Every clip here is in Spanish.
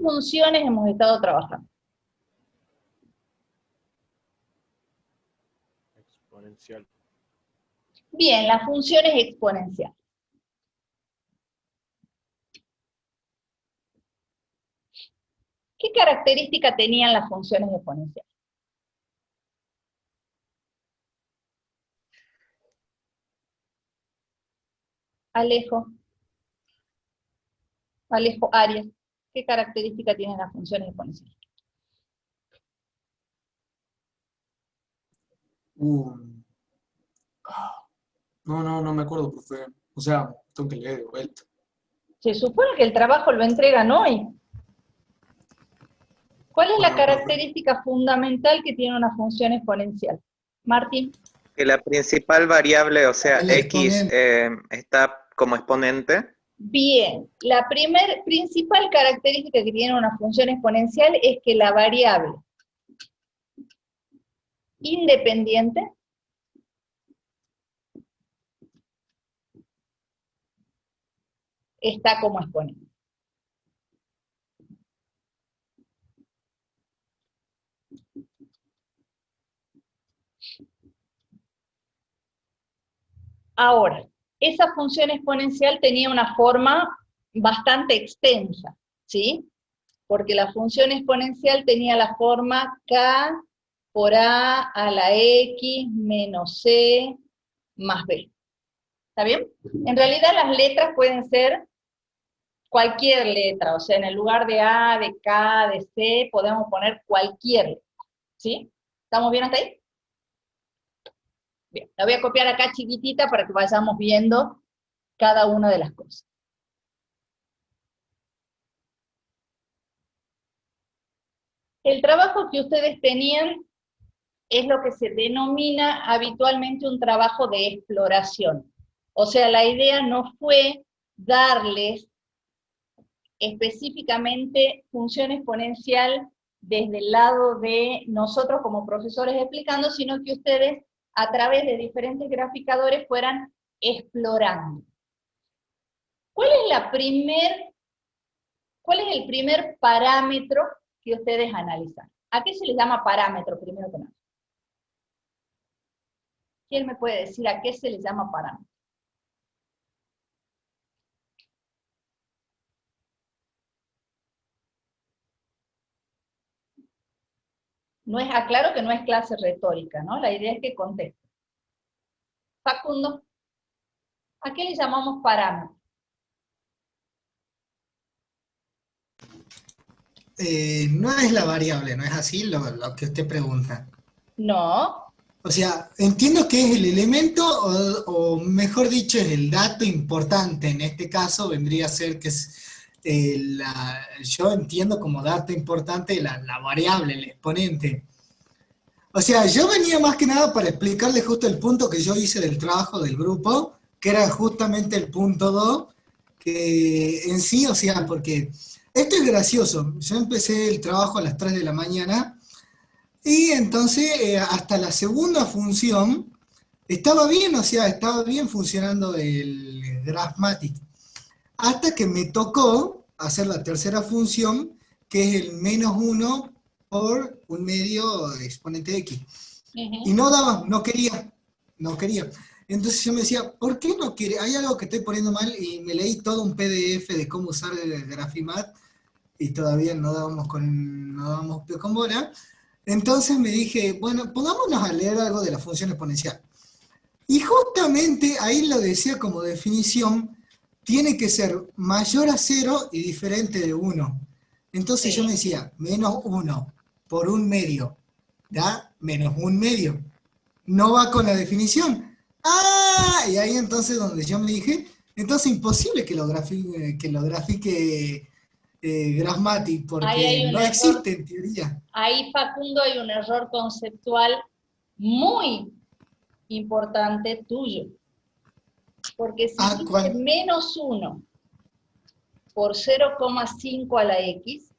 funciones hemos estado trabajando? Exponencial. Bien, las funciones exponenciales. ¿Qué característica tenían las funciones exponenciales? Alejo, Arias, ¿qué característica tienen las funciones exponenciales? No me acuerdo, profe. O sea, tengo que leer de vuelta. Se supone que el trabajo lo entregan hoy. ¿Cuál es la Bueno, profe. característica fundamental que tiene una función exponencial? Martín. Que la principal variable, o sea, El X, exponente. está como exponente. Bien, la principal característica que tiene una función exponencial es que la variable independiente está como exponente. Ahora, esa función exponencial tenía una forma bastante extensa, ¿sí? Porque la función exponencial tenía la forma k por a la x menos c más b. ¿Está bien? En realidad las letras pueden ser cualquier letra, o sea, en el lugar de a, de k, de c, podemos poner cualquier letra, ¿sí? ¿Estamos bien hasta ahí? Bien, la voy a copiar acá chiquitita para que vayamos viendo cada una de las cosas. El trabajo que ustedes tenían es lo que se denomina habitualmente un trabajo de exploración. O sea, la idea no fue darles específicamente función exponencial desde el lado de nosotros como profesores explicando, sino que ustedes a través de diferentes graficadores fueran explorando. ¿Cuál es el primer parámetro que ustedes analizan? ¿A qué se les llama parámetro primero que nada? ¿Quién me puede decir a qué se les llama parámetro? No es, aclaro que no es clase retórica, ¿no? La idea es que conteste. Facundo, ¿a qué le llamamos parámetro? No es la variable, ¿no es así lo que usted pregunta? No. O sea, entiendo que es el elemento, o mejor dicho, es el dato importante. En este caso vendría a ser que es, yo entiendo como dato importante la variable, el exponente. O sea, yo venía más que nada para explicarle justo el punto que yo hice del trabajo del grupo, que era justamente el punto 2, que en sí, o sea, porque esto es gracioso. Yo empecé el trabajo a las 3 de la mañana, y entonces hasta la segunda función estaba bien, o sea, estaba bien funcionando el Graphmatic. Hasta que me tocó hacer la tercera función, que es el -1 por un medio de exponente de x. Y no daba, no quería. Entonces yo me decía, ¿por qué no quiere? Hay algo que estoy poniendo mal, y me leí todo un PDF de cómo usar el Graphimat, y todavía no dábamos con bola. Entonces me dije, bueno, pongámonos a leer algo de la función exponencial. Y justamente ahí lo decía como definición, tiene que ser mayor a 0 y diferente de 1. Entonces yo me decía, -1 por un medio, da -1 medio. No va con la definición. ¡Ah! Y ahí entonces donde yo me dije, entonces imposible que lo grafique Graphmatic, porque no existe en teoría. Ahí, Facundo, hay un error conceptual muy importante tuyo. Porque si dice -1 por 0,5 a la x,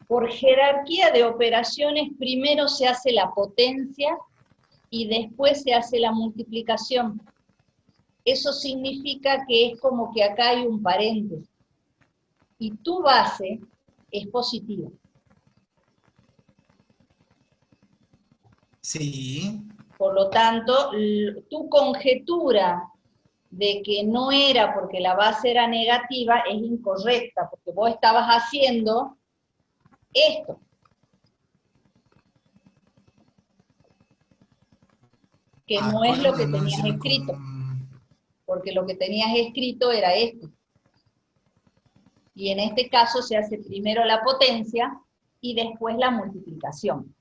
por jerarquía de operaciones, primero se hace la potencia y después se hace la multiplicación. Eso significa que es como que acá hay un paréntesis. y tu base es positiva. Sí. Por lo tanto, tu conjetura de que no era porque la base era negativa es incorrecta, porque vos estabas haciendo esto. Que no es lo que ¿Cuándo no tenías hicieron escrito, con... porque lo que tenías escrito era esto. Y en este caso se hace primero la potencia y después la multiplicación.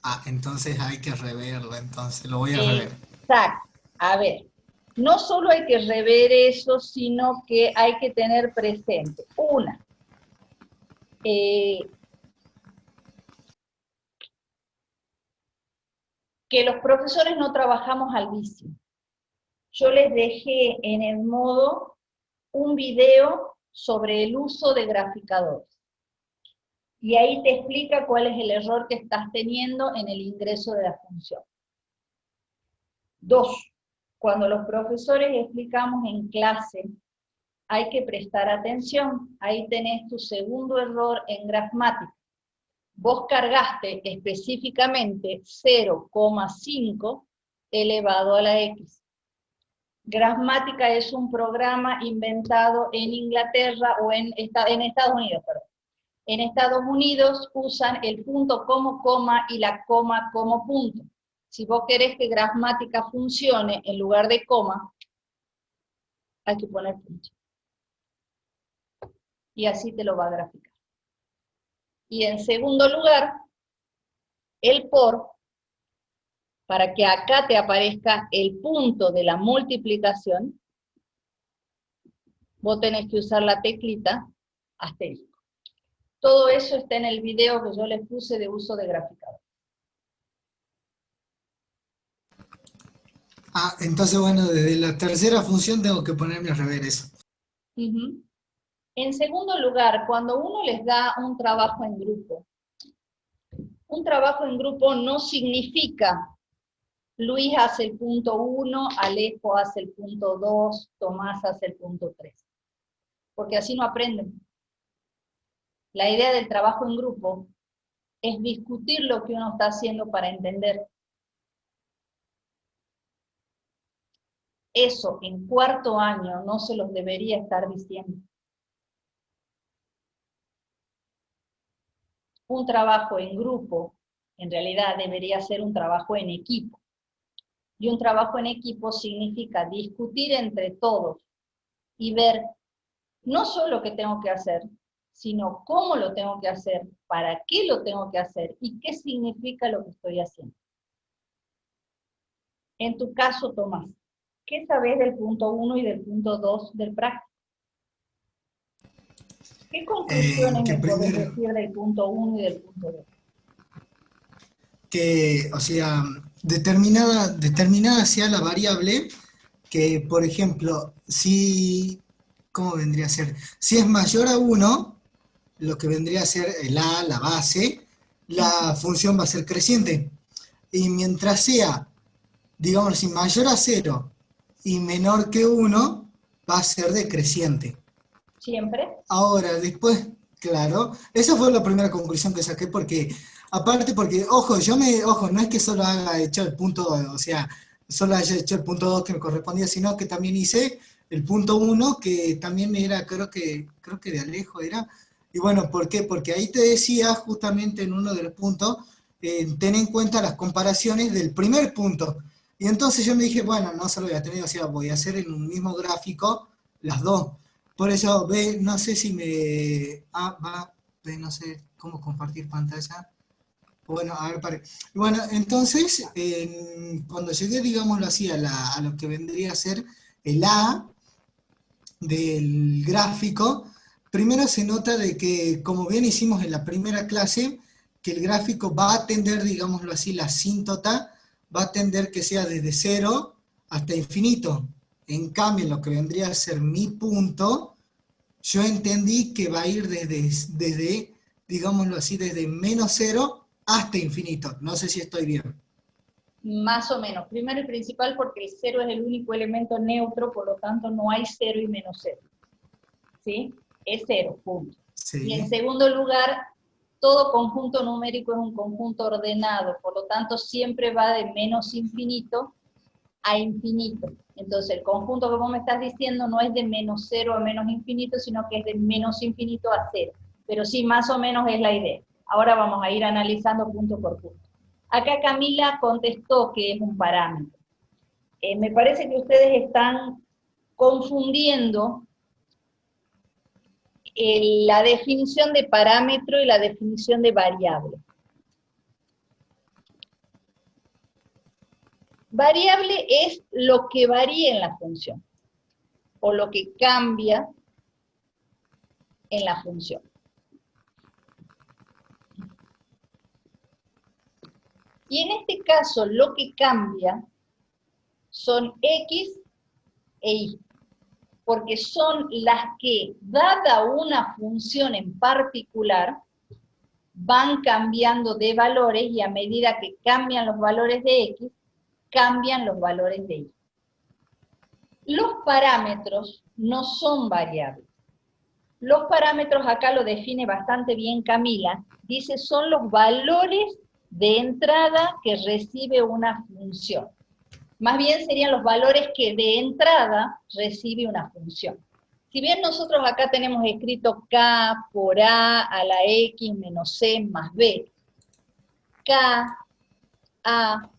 Ah, entonces hay que reverlo, entonces lo voy a rever. Exacto. A ver, no solo hay que rever eso, sino que hay que tener presente, una, que los profesores no trabajamos al vicio. Yo les dejé en el modo un video sobre el uso de graficadores. Y ahí te explica cuál es el error que estás teniendo en el ingreso de la función. 2. Cuando los profesores explicamos en clase, hay que prestar atención. Ahí tenés tu segundo error en gramática. Vos cargaste específicamente 0,5 elevado a la x. Gramática es un programa inventado en Inglaterra o en Estados Unidos, perdón. En Estados Unidos usan el punto como coma y la coma como punto. Si vos querés que gramática funcione en lugar de coma, hay que poner punto. Y así te lo va a graficar. Y en segundo lugar, el por, para que acá te aparezca el punto de la multiplicación, vos tenés que usar la teclita asterisco. Todo eso está en el video que yo les puse de uso de graficador. Ah, entonces bueno, desde la tercera función tengo que ponerme a rever eso. En segundo lugar, cuando uno les da un trabajo en grupo no significa Luis hace el punto 1, Alejo hace el punto 2, Tomás hace el punto 3. Porque así no aprenden. La idea del trabajo en grupo es discutir lo que uno está haciendo para entender. Eso en cuarto año no se los debería estar diciendo. Un trabajo en grupo, en realidad debería ser un trabajo en equipo. Y un trabajo en equipo significa discutir entre todos y ver no solo qué tengo que hacer, sino cómo lo tengo que hacer, para qué lo tengo que hacer y qué significa lo que estoy haciendo. En tu caso, Tomás, ¿qué sabes del punto 1 y del punto 2 del práctico? ¿Qué conclusiones me puedes decir del punto 1 y del punto 2? Que, o sea, determinada sea la variable, que, por ejemplo, si, ¿cómo vendría a ser? Si es mayor a 1, lo que vendría a ser el a, la base, la función va a ser creciente. Y mientras sea, digamos así, mayor a 0 y menor que 1, va a ser decreciente. ¿Siempre? Ahora, después, claro, esa fue la primera conclusión que saqué, porque, aparte, porque, ojo, no es que solo haya hecho el punto, o sea, solo haya hecho el punto 2 que me correspondía, sino que también hice el punto 1, que también era, creo que de Alejo era. Y bueno, ¿por qué? Porque ahí te decía, justamente en uno de los puntos, ten en cuenta las comparaciones del primer punto. Y entonces yo me dije, bueno, no se lo voy a tener, o sea, voy a hacer en un mismo gráfico las dos. Por eso, no sé si me... no sé cómo compartir pantalla. Bueno, a ver, pare. Bueno, entonces, cuando llegué, digámoslo así, a lo que vendría a ser el A del gráfico, primero se nota de que, como bien hicimos en la primera clase, que el gráfico va a tender, digámoslo así, la asíntota, va a tender que sea desde 0 hasta infinito. En cambio, en lo que vendría a ser mi punto, yo entendí que va a ir desde digámoslo así, desde menos 0 hasta infinito. No sé si estoy bien. Más o menos. Primero y principal porque el 0 es el único elemento neutro, por lo tanto no hay 0 y menos 0. ¿sí? Es 0, punto. Y en Sí. segundo lugar, todo conjunto numérico es un conjunto ordenado, por lo tanto siempre va de menos infinito a infinito. Entonces el conjunto que vos me estás diciendo no es de menos 0 a menos infinito, sino que es de menos infinito a 0. Pero sí, más o menos es la idea. Ahora vamos a ir analizando punto por punto. Acá Camila contestó que es un parámetro. Me parece que ustedes están confundiendo la definición de parámetro y la definición de variable. Variable es lo que varía en la función, o lo que cambia en la función. Y en este caso, lo que cambia son X e Y, porque son las que, dada una función en particular, van cambiando de valores, y a medida que cambian los valores de X, cambian los valores de Y. Los parámetros no son variables. Los parámetros, acá lo define bastante bien Camila, dice son los valores de entrada que recibe una función. Más bien serían los valores que de entrada recibe una función. Si bien nosotros acá tenemos escrito K por A la X menos C más B, K, A,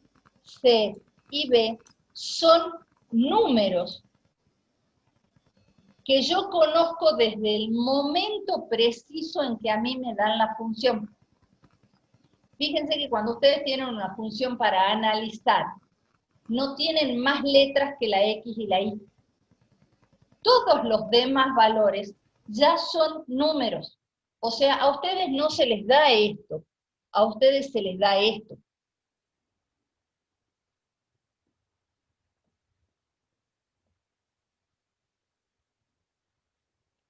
C y B son números que yo conozco desde el momento preciso en que a mí me dan la función. Fíjense que cuando ustedes tienen una función para analizar, no tienen más letras que la X y la Y. Todos los demás valores ya son números. O sea, a ustedes no se les da esto, a ustedes se les da esto.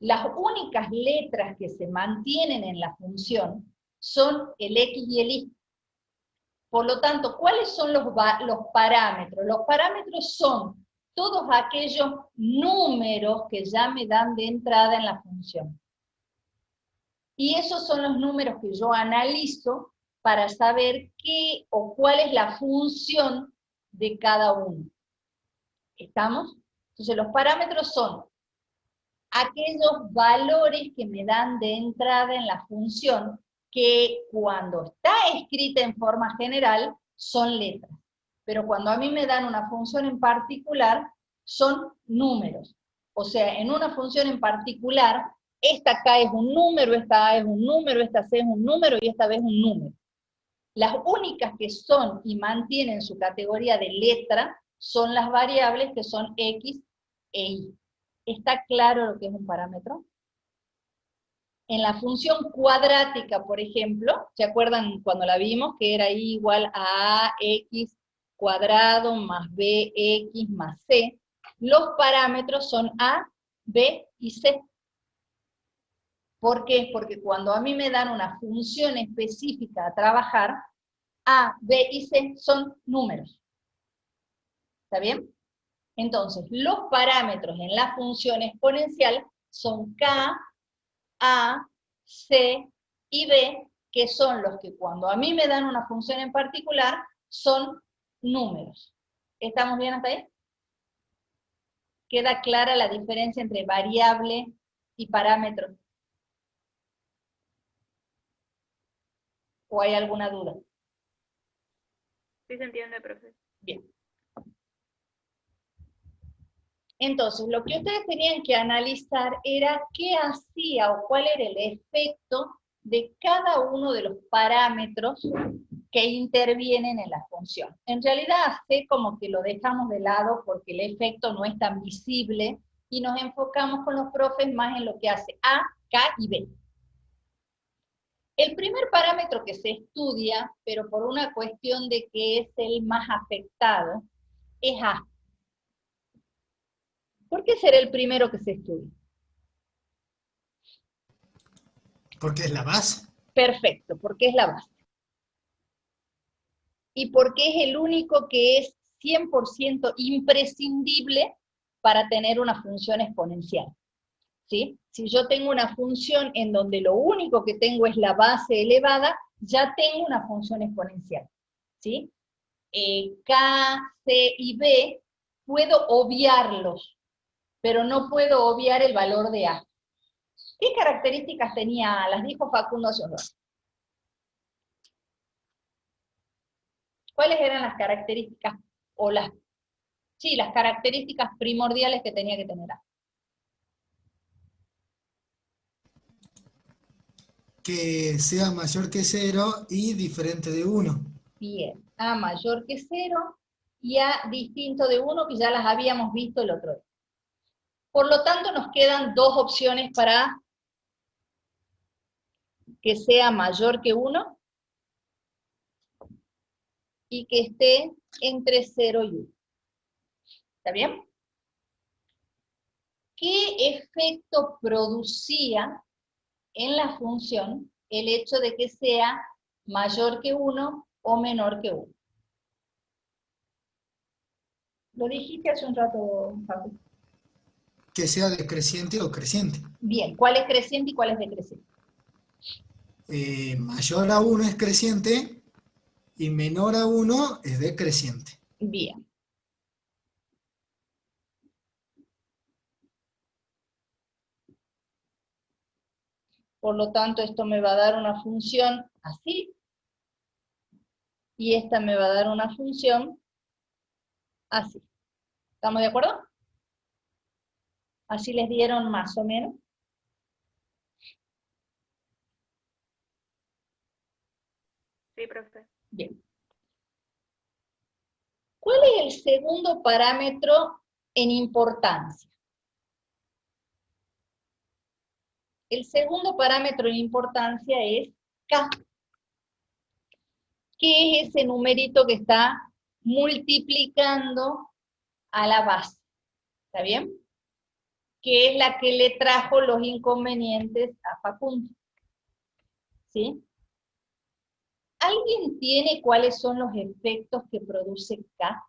Las únicas letras que se mantienen en la función son el X y el Y. Por lo tanto, ¿cuáles son los parámetros? Los parámetros son todos aquellos números que ya me dan de entrada en la función. Y esos son los números que yo analizo para saber qué o cuál es la función de cada uno. ¿Estamos? Entonces los parámetros son aquellos valores que me dan de entrada en la función, que cuando está escrita en forma general son letras, pero cuando a mí me dan una función en particular son números. O sea, en una función en particular, esta K es un número, esta A es un número, esta C es un número y esta B es un número. Las únicas que son y mantienen su categoría de letra son las variables que son X e Y. ¿Está claro lo que es un parámetro? En la función cuadrática, por ejemplo, ¿se acuerdan cuando la vimos? Que era I igual a AX cuadrado más BX más C. Los parámetros son A, B y C. ¿Por qué? Porque cuando a mí me dan una función específica a trabajar, A, B y C son números. ¿Está bien? Entonces, los parámetros en la función exponencial son K, A, C y B, que son los que cuando a mí me dan una función en particular, son números. ¿Estamos bien hasta ahí? ¿Queda clara la diferencia entre variable y parámetro? ¿O hay alguna duda? Sí se entiende, profe. Bien. Entonces, lo que ustedes tenían que analizar era qué hacía o cuál era el efecto de cada uno de los parámetros que intervienen en la función. En realidad, C como que lo dejamos de lado porque el efecto no es tan visible y nos enfocamos con los profes más en lo que hace A, K y B. El primer parámetro que se estudia, pero por una cuestión de que es el más afectado, es A. ¿Por qué será el primero que se estudia? Porque es la base. Perfecto, porque es la base. Y porque es el único que es 100% imprescindible para tener una función exponencial. ¿sí? Si yo tengo una función en donde lo único que tengo es la base elevada, ya tengo una función exponencial, ¿sí? K, C y B, puedo obviarlos, pero no puedo obviar el valor de A. ¿Qué características tenía A? Las dijo Facundo hace un rato. ¿Cuáles eran las características, o las características primordiales que tenía que tener A? Que sea mayor que 0 y diferente de 1. Bien, A mayor que 0 y A distinto de 1, que ya las habíamos visto el otro día. Por lo tanto, nos quedan dos opciones para que sea mayor que 1 y que esté entre 0 y 1. ¿Está bien? ¿Qué efecto producía en la función el hecho de que sea mayor que 1 o menor que 1? Lo dijiste hace un rato, Facu. Que sea decreciente o creciente. Bien, ¿cuál es creciente y cuál es decreciente? Mayor a 1 es creciente y menor a 1 es decreciente. Bien. Por lo tanto, esto me va a dar una función así, y esta me va a dar una función así. ¿Estamos de acuerdo? Así les dieron más o menos. Sí, profe. Bien. ¿Cuál es el segundo parámetro en importancia? El segundo parámetro en importancia es K, que es ese numerito que está multiplicando a la base. ¿Está bien? Que es la que le trajo los inconvenientes a Facundo. ¿Sí? ¿Alguien tiene cuáles son los efectos que produce K?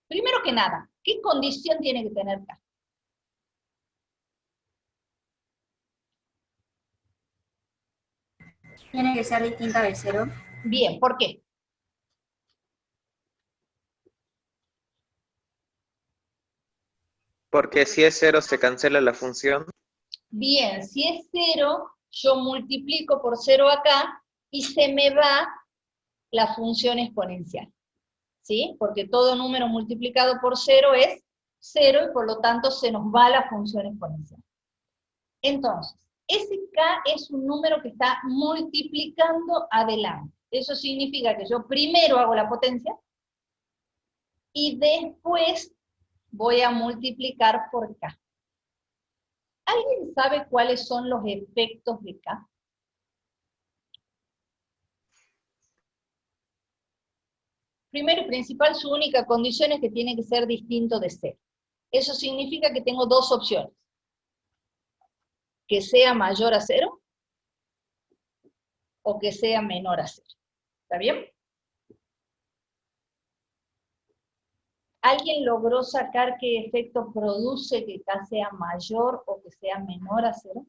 Primero que nada, ¿qué condición tiene que tener K? Tiene que ser distinta de 0. Bien, ¿por qué? Porque si es 0 se cancela la función. Bien, si es 0, yo multiplico por 0 acá y se me va la función exponencial. ¿Sí? Porque todo número multiplicado por 0 es 0 y por lo tanto se nos va la función exponencial. Entonces, ese K es un número que está multiplicando adelante. Eso significa que yo primero hago la potencia y después voy a multiplicar por K. ¿Alguien sabe cuáles son los efectos de K? Primero y principal, su única condición es que tiene que ser distinto de 0. Eso significa que tengo dos opciones. Que sea mayor a 0 o que sea menor a 0. ¿Está bien? ¿Alguien logró sacar qué efecto produce que K sea mayor o que sea menor a 0?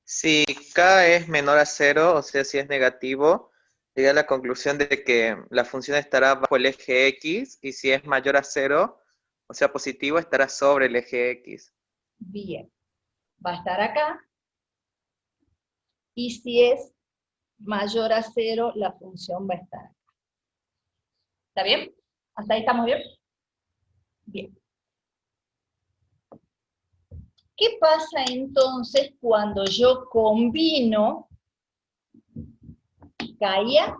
Si K es menor a 0, o sea, si es negativo, llega a la conclusión de que la función estará bajo el eje X, y si es mayor a 0, o sea, positivo, estará sobre el eje X. Bien. Va a estar acá. Y si es mayor a 0, la función va a estar acá. ¿Está bien? ¿Hasta ahí estamos bien? Bien. ¿Qué pasa entonces cuando yo combino K y A?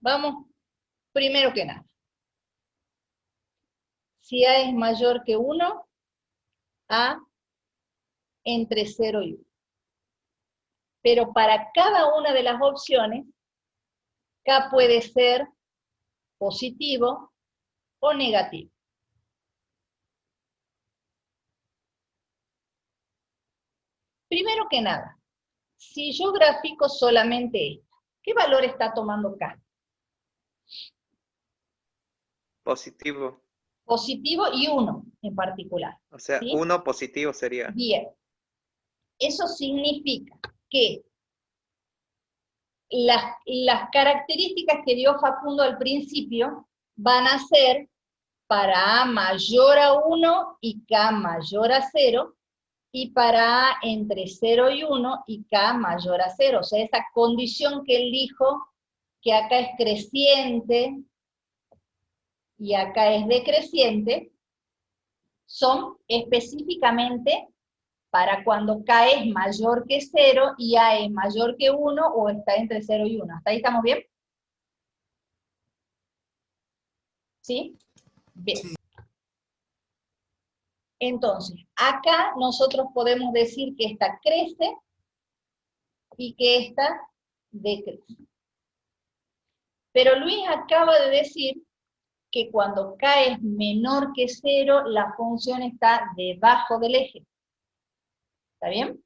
Vamos, primero que nada. Si A es mayor que 1, A entre 0 y 1. Pero para cada una de las opciones, K puede ser positivo o negativo. . Primero que nada, si yo grafico solamente esto, ¿qué valor está tomando K? Positivo. Positivo y 1 en particular. O sea, ¿Sí? 1 positivo sería. Bien. Eso significa que las características que dio Facundo al principio van a ser para A mayor a 1 y K mayor a 0, y para A entre 0 y 1 y K mayor a 0. O sea, esa condición que él dijo, que acá es creciente y acá es decreciente, son específicamente para cuando K es mayor que 0 y A es mayor que 1 o está entre 0 y 1. ¿Hasta ahí estamos bien? ¿Sí? Bien. Entonces, acá nosotros podemos decir que esta crece y que esta decrece. Pero Luis acaba de decir que cuando K es menor que 0, la función está debajo del eje. ¿Está bien?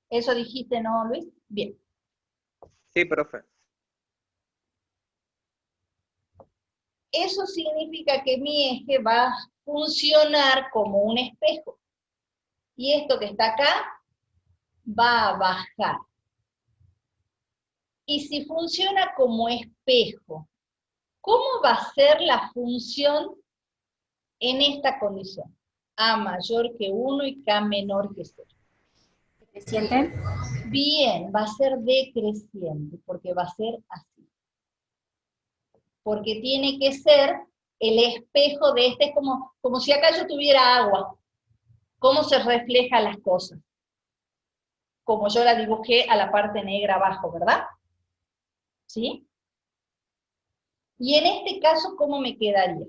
¿Eso dijiste, no, Luis? Bien. Sí, profe. Eso significa que mi eje va a funcionar como un espejo. Y esto que está acá va a bajar. Y si funciona como espejo, ¿cómo va a ser la función en esta condición? A mayor que 1 y K menor que 0. Decreciente. Bien, va a ser decreciente, porque va a ser así. Porque tiene que ser el espejo de este, como si acá yo tuviera agua. ¿Cómo se reflejan las cosas? Como yo la dibujé a la parte negra abajo, ¿verdad? ¿Sí? Y en este caso, ¿cómo me quedaría?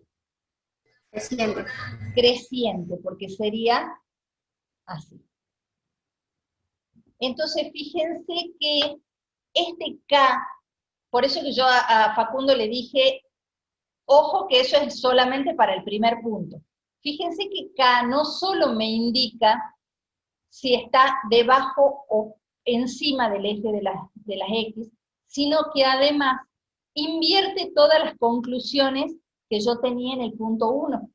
Creciente. Creciente, porque sería así. Entonces, fíjense que este K, por eso que yo a Facundo le dije, ojo que eso es solamente para el primer punto. Fíjense que K no solo me indica si está debajo o encima del eje de las X, sino que además invierte todas las conclusiones que yo tenía en el punto 1.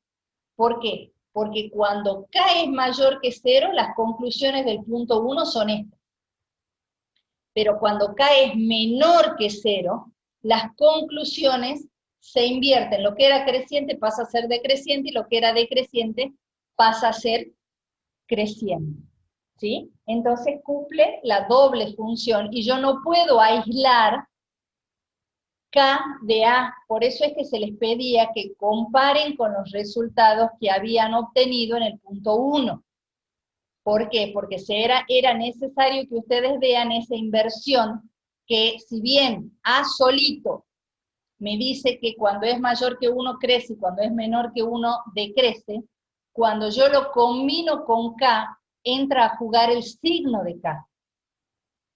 ¿Por qué? Porque cuando K es mayor que 0, las conclusiones del punto 1 son estas. Pero cuando K es menor que 0, las conclusiones se invierten. Lo que era creciente pasa a ser decreciente y lo que era decreciente pasa a ser creciente. ¿Sí? Entonces cumple la doble función y yo no puedo aislar K de A. Por eso es que se les pedía que comparen con los resultados que habían obtenido en el punto 1. ¿Por qué? Porque era necesario que ustedes vean esa inversión, que si bien A solito me dice que cuando es mayor que 1 crece y cuando es menor que 1 decrece, cuando yo lo combino con K, entra a jugar el signo de K.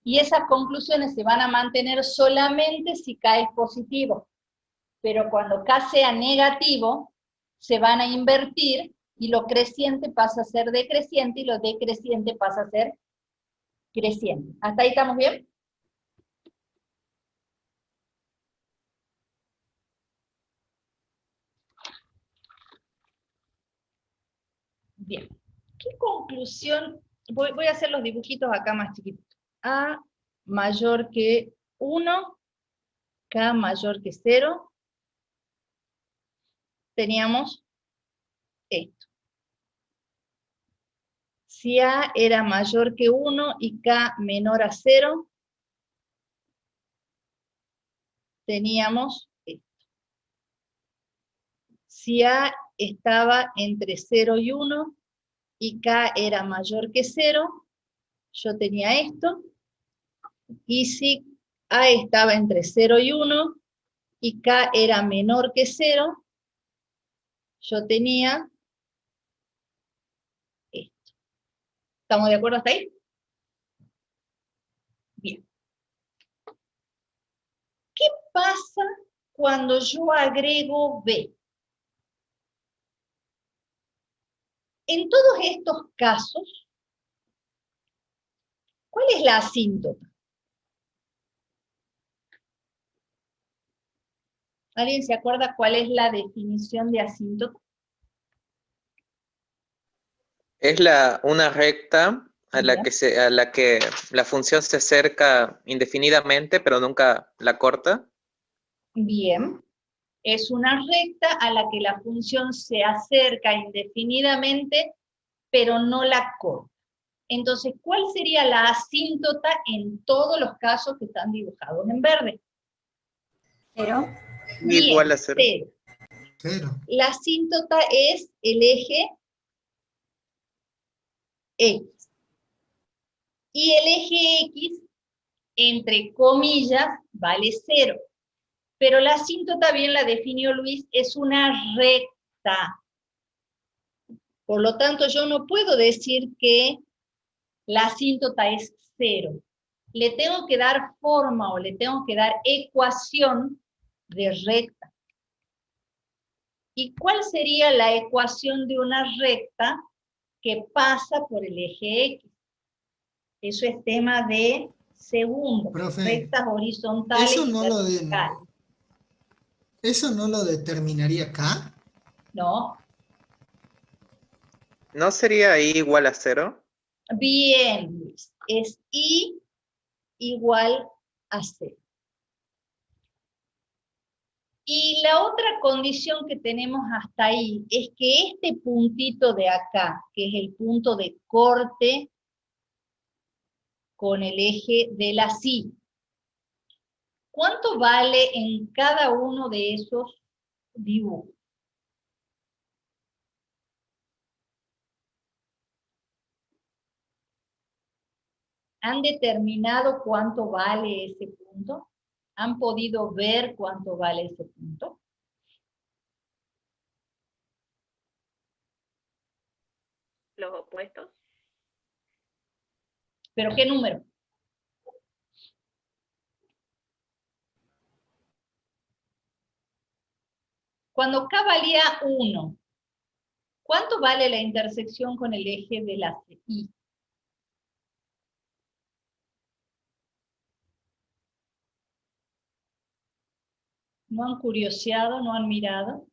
Y esas conclusiones se van a mantener solamente si K es positivo. Pero cuando K sea negativo, se van a invertir y lo creciente pasa a ser decreciente y lo decreciente pasa a ser creciente. ¿Hasta ahí estamos bien? Bien. ¿Qué conclusión? Voy a hacer los dibujitos acá más chiquitos. A mayor que 1, K mayor que 0. Teníamos esto. Si A era mayor que 1 y K menor a 0, teníamos esto. Si A estaba entre 0 y 1 y K era mayor que 0, yo tenía esto. Y si A estaba entre 0 y 1 y K era menor que 0, yo tenía esto. ¿Estamos de acuerdo hasta ahí? Bien. ¿Qué pasa cuando yo agrego B? En todos estos casos, ¿Cuál es la asíntota? ¿Alguien se acuerda cuál es la definición de asíntota? Es una recta a la que la función se acerca indefinidamente, pero nunca la corta. Bien. Es una recta a la que la función se acerca indefinidamente, pero no la corta. Entonces, ¿cuál sería la asíntota en todos los casos que están dibujados en verde? 0. Bien, Igual a 0. 0. Pero, La asíntota es el eje X. Y el eje X, entre comillas, vale 0. Pero la asíntota, bien la definió Luis, es una recta. Por lo tanto, yo no puedo decir que la asíntota es 0. Le tengo que dar forma o le tengo que dar ecuación de recta. ¿Y cuál sería la ecuación de una recta que pasa por el eje X? Eso es tema de segundo. Profe, Rectas horizontales ¿eso y no lo verticales. ¿eso no lo determinaría acá? No. ¿No sería I igual a 0? Bien, Luis. Es I igual a 0. Y la otra condición que tenemos hasta ahí es que este puntito de acá, que es el punto de corte con el eje de la sí, ¿cuánto vale en cada uno de esos dibujos? ¿Han determinado cuánto vale ese punto? ¿Han podido ver cuánto vale ese punto? Los opuestos. ¿Pero qué número? Cuando K valía 1, ¿cuánto vale la intersección con el eje de la I? ¿No han curioseado? ¿No han mirado?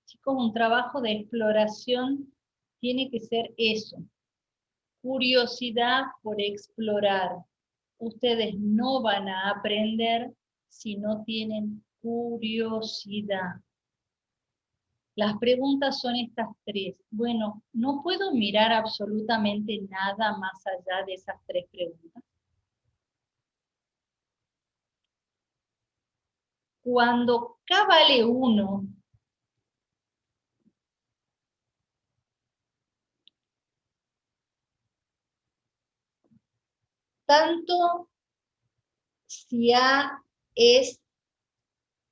Chicos, un trabajo de exploración tiene que ser eso. Curiosidad por explorar. Ustedes no van a aprender si no tienen curiosidad. Las preguntas son estas tres. Bueno, no puedo mirar absolutamente nada más allá de esas tres preguntas. Cuando K vale 1, tanto si A es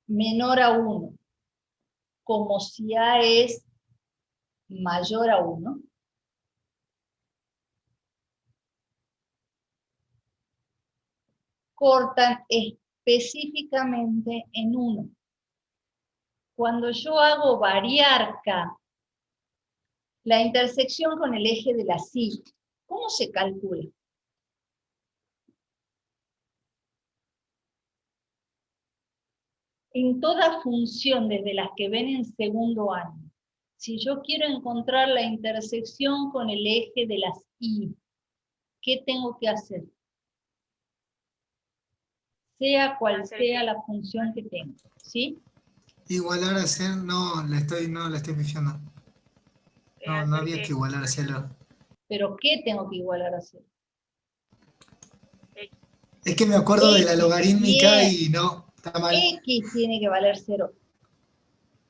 menor a 1, como si A es mayor a 1, cortan específicamente en 1. Cuando yo hago variar K, la intersección con el eje de la sí, ¿cómo se calcula? En toda función, desde las que ven en segundo año, si yo quiero encontrar la intersección con el eje de las y, ¿qué tengo que hacer? Sea cual sea la función que tenga, ¿sí? Igualar a 0, no, la estoy pifiando. No había que igualar a 0. ¿Pero qué tengo que igualar a 0? Es que me acuerdo de la logarítmica bien. y no, está mal. X tiene que valer 0.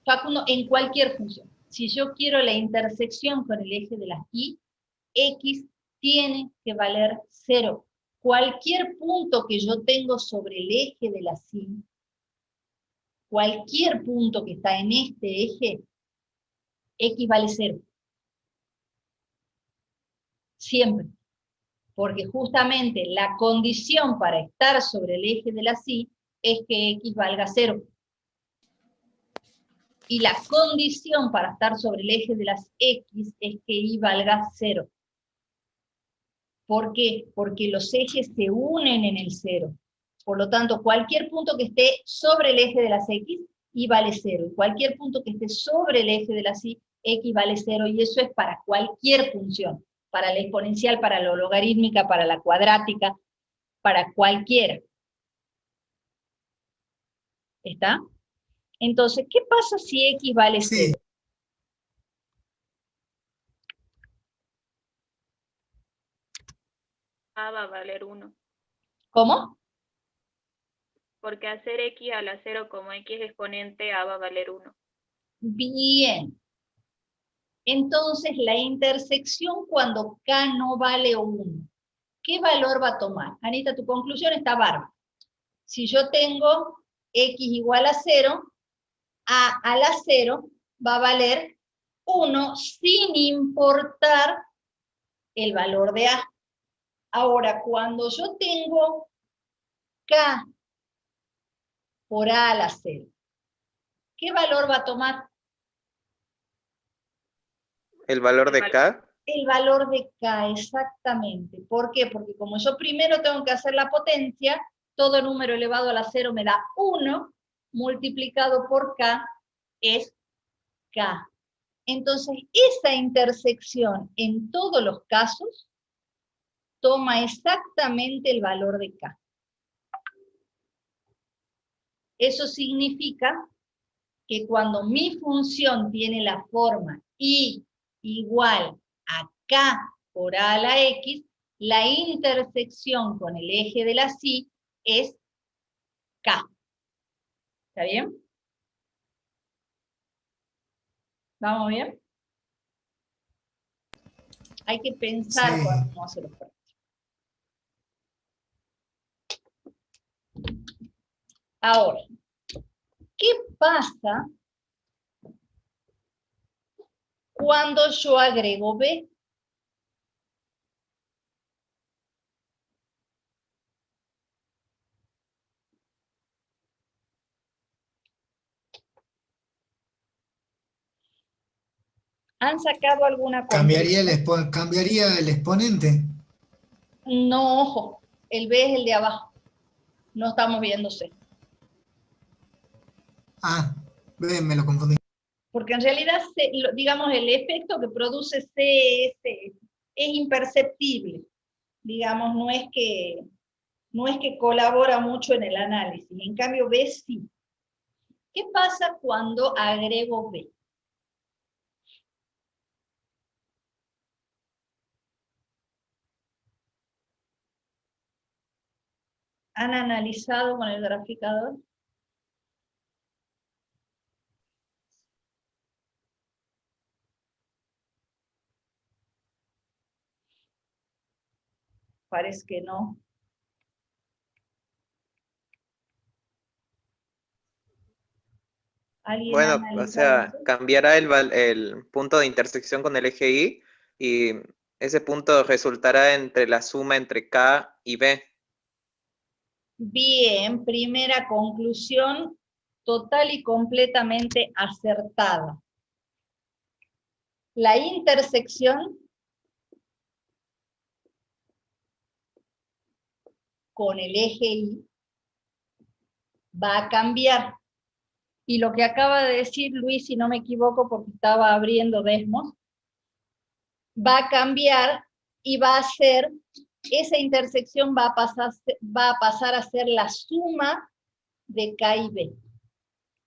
Facundo, en cualquier función. Si yo quiero la intersección con el eje de las y, X tiene que valer 0. Cualquier punto que yo tengo sobre el eje de la y, cualquier punto que está en este eje, X vale 0. Siempre. Porque justamente la condición para estar sobre el eje de la y es que X valga 0. Y la condición para estar sobre el eje de las X es que Y valga 0. ¿Por qué? Porque los ejes se unen en el 0. Por lo tanto, cualquier punto que esté sobre el eje de las X, Y vale 0. Y cualquier punto que esté sobre el eje de las Y, X vale 0. Y eso es para cualquier función. Para la exponencial, para la logarítmica, para la cuadrática, para cualquiera. ¿Está? Entonces, ¿qué pasa si X vale 0? Sí, A va a valer 1. ¿Cómo? Porque hacer X a la 0 como X exponente, A va a valer 1. Bien. Entonces, la intersección cuando K no vale 1, ¿qué valor va a tomar? Anita, tu conclusión está bárbara. Si yo tengo X igual a 0, A a la 0 va a valer 1 sin importar el valor de A. Ahora, cuando yo tengo K por A a la 0, ¿qué valor va a tomar? El valor de K. El valor de K, exactamente. ¿Por qué? Porque como yo primero tengo que hacer la potencia, todo número elevado a la 0 me da 1, multiplicado por K es K. Entonces, esa intersección en todos los casos toma exactamente el valor de K. Eso significa que cuando mi función tiene la forma Y igual a K por A a la X, la intersección con el eje de la Y es K. ¿Está bien? ¿Vamos bien? Hay que pensar sí. cuando uno hace los prácticos. Ahora, ¿qué pasa cuando yo agrego B? ¿Han sacado alguna conclusión? Cambiaría el exponente. No, ojo, el B es el de abajo. No estamos viendo C. Ah, me lo confundí. Porque en realidad, digamos, el efecto que produce C es imperceptible. Digamos, no es que colabora mucho en el análisis. En cambio, B sí. ¿Qué pasa cuando agrego B? ¿Han analizado con el graficador? Parece que no. ¿Alguien ha Bueno, o analizado sea, eso? cambiará el punto de intersección con el eje Y y ese punto resultará entre la suma entre K y B. Bien, primera conclusión, total y completamente acertada. La intersección con el eje Y va a cambiar. Y lo que acaba de decir Luis, si no me equivoco, porque estaba abriendo Desmos, va a cambiar y va a ser, esa intersección va a pasar a ser la suma de K y B.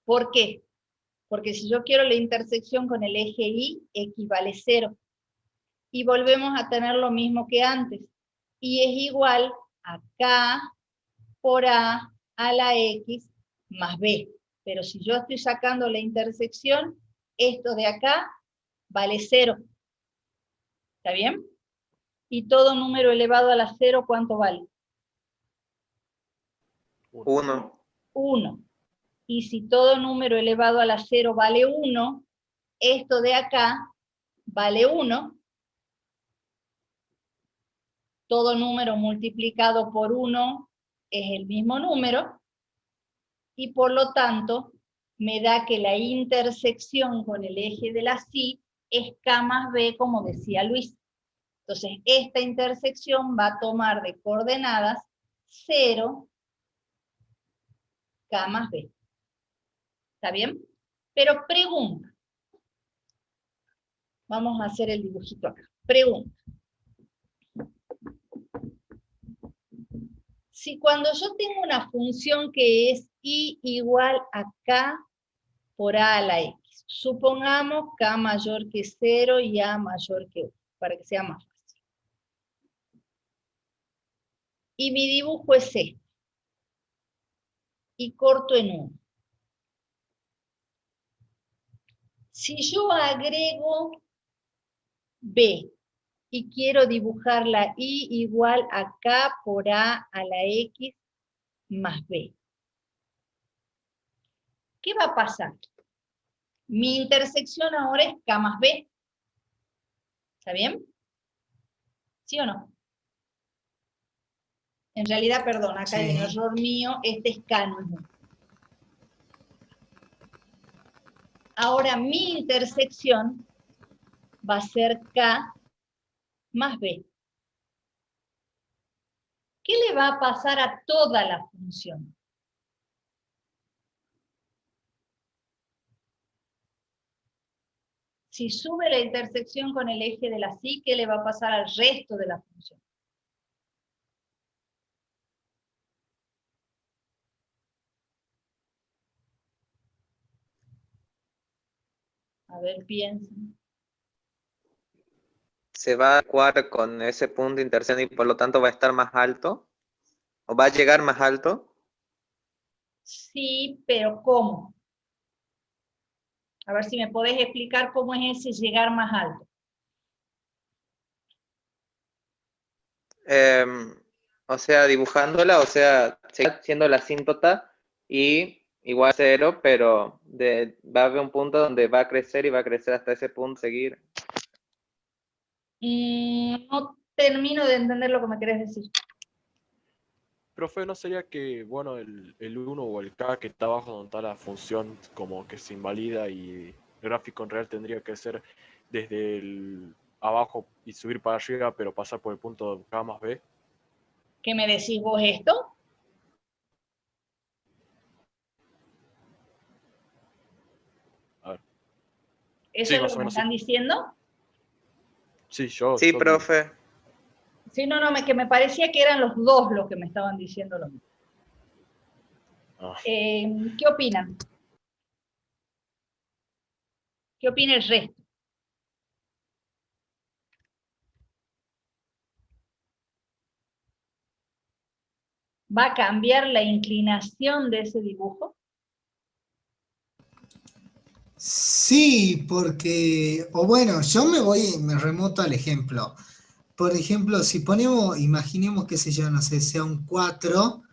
¿Por qué? Porque si yo quiero la intersección con el eje Y, X vale 0. Y volvemos a tener lo mismo que antes. Y es igual a K por A la X más B. Pero si yo estoy sacando la intersección, esto de acá vale 0. ¿Está bien? Y todo número elevado a la 0, ¿cuánto vale? 1. 1. Y si todo número elevado a la 0 vale 1, esto de acá vale 1. Todo número multiplicado por 1 es el mismo número, y por lo tanto, me da que la intersección con el eje de la C es K más B, como decía Luis. Entonces, esta intersección va a tomar de coordenadas 0, K más B. ¿Está bien? Pero pregunta. Vamos a hacer el dibujito acá. Pregunta. Si cuando yo tengo una función que es I igual a K por A a la X, supongamos K mayor que 0 y A mayor que 1, para que sea más fácil. Y mi dibujo es este. Y corto en 1. Si yo agrego B y quiero dibujar la I igual a K por A a la X más B, ¿qué va a pasar? Mi intersección ahora es K más B. ¿Está bien? ¿Sí o no? En realidad, perdón, acá hay un error mío, este es K, no es 1. Ahora mi intersección va a ser K más B. ¿Qué le va a pasar a toda la función? Si sube la intersección con el eje de la C, ¿qué le va a pasar al resto de la función? A ver, piensen. Se va a adecuar con ese punto de intersección y por lo tanto va a estar más alto. ¿O va a llegar más alto? Sí, pero ¿cómo? A ver si me podés explicar cómo es ese llegar más alto. O sea, dibujándola, o sea, sigue siendo la asíntota y igual a 0, pero va a haber un punto donde va a crecer y va a crecer hasta ese punto, seguir. No termino de entender lo que me querés decir. Profe, ¿no sería que, bueno, el 1 o el K que está abajo donde está la función como que se invalida y el gráfico en real tendría que ser desde el abajo y subir para arriba, pero pasar por el punto K más B? ¿Qué me decís vos esto? A ver. ¿Eso Sí, es lo más que o me menos, sí. están diciendo? Sí, Sí, profe. Sí, no, que me parecía que eran los dos los que me estaban diciendo lo mismo. Ah. ¿Qué opinan? ¿Qué opina el resto? ¿Va a cambiar la inclinación de ese dibujo? Sí, porque, o bueno, yo me remoto al ejemplo. Por ejemplo, si ponemos, imaginemos que no sé, sea un 4,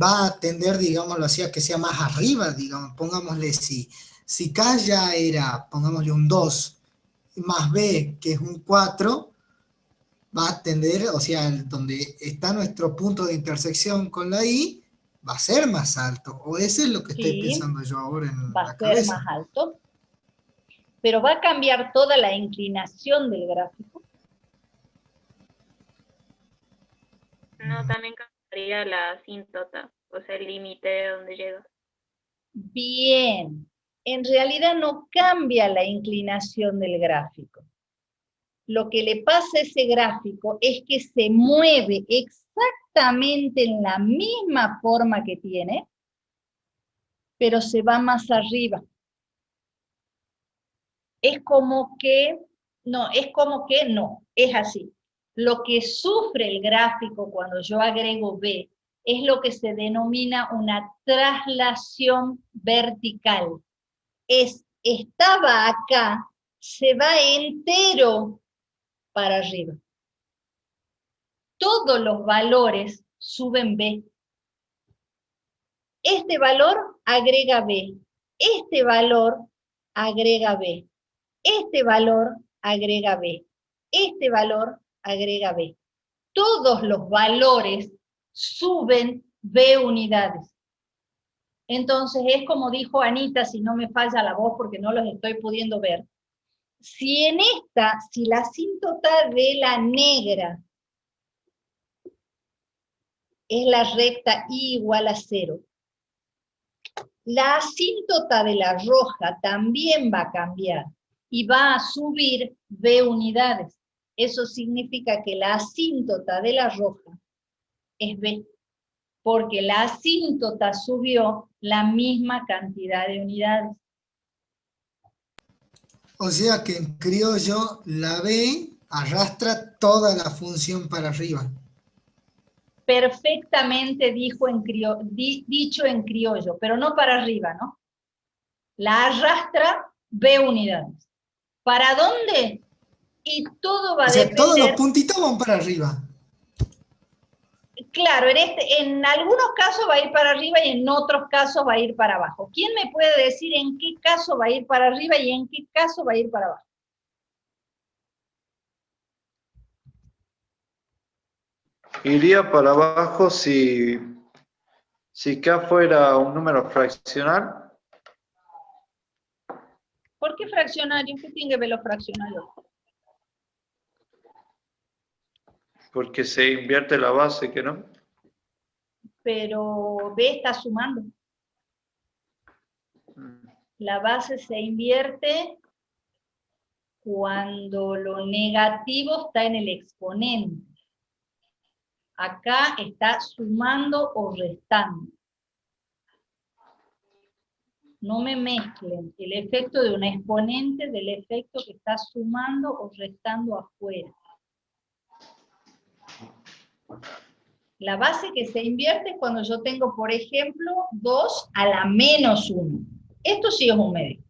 va a tender, digámoslo así, a que sea más arriba, digamos, pongámosle si K ya era, pongámosle un 2, más B, que es un 4, va a tender, o sea, donde está nuestro punto de intersección con la I, va a ser más alto, o eso es lo que estoy Sí, pensando yo ahora en va la a ser cabeza. más alto. Pero va a cambiar toda la inclinación del gráfico. No, también cambiaría la asíntota, o sea, el límite de donde llega. Bien. En realidad no cambia la inclinación del gráfico. Lo que le pasa a ese gráfico es que se mueve exactamente en la misma forma que tiene, pero se va más arriba. Es como que no, es así. Lo que sufre el gráfico cuando yo agrego B es lo que se denomina una traslación vertical. Estaba acá, se va entero para arriba. Todos los valores suben B. Este valor agrega B. Este valor agrega B. Este valor agrega B. Este valor agrega B. Todos los valores suben B unidades. Entonces es como dijo Anita, si no me falla la voz porque no los estoy pudiendo ver. Si en esta, si la asíntota de la negra es la recta y igual a 0, la asíntota de la roja también va a cambiar y va a subir b unidades. Eso significa que la asíntota de la roja es b, porque la asíntota subió la misma cantidad de unidades. O sea que en criollo la B arrastra toda la función para arriba. Perfectamente dicho en criollo, pero no para arriba, ¿no? La arrastra b unidades. ¿Para dónde? Y todo va O a sea, todos los depender. puntitos van para arriba. Claro, en algunos casos va a ir para arriba y en otros casos va a ir para abajo. ¿Quién me puede decir en qué caso va a ir para arriba y en qué caso va a ir para abajo? Iría para abajo si K fuera un número fraccional. ¿Por qué fraccionario? ¿Qué tiene que ver los fraccionarios? Porque se invierte la base, ¿que no? Pero B está sumando. La base se invierte cuando lo negativo está en el exponente. Acá está sumando o restando. No me mezclen el efecto de un exponente del efecto que está sumando o restando afuera. La base que se invierte es cuando yo tengo, por ejemplo, 2 a la menos 1. Esto sí es un medio.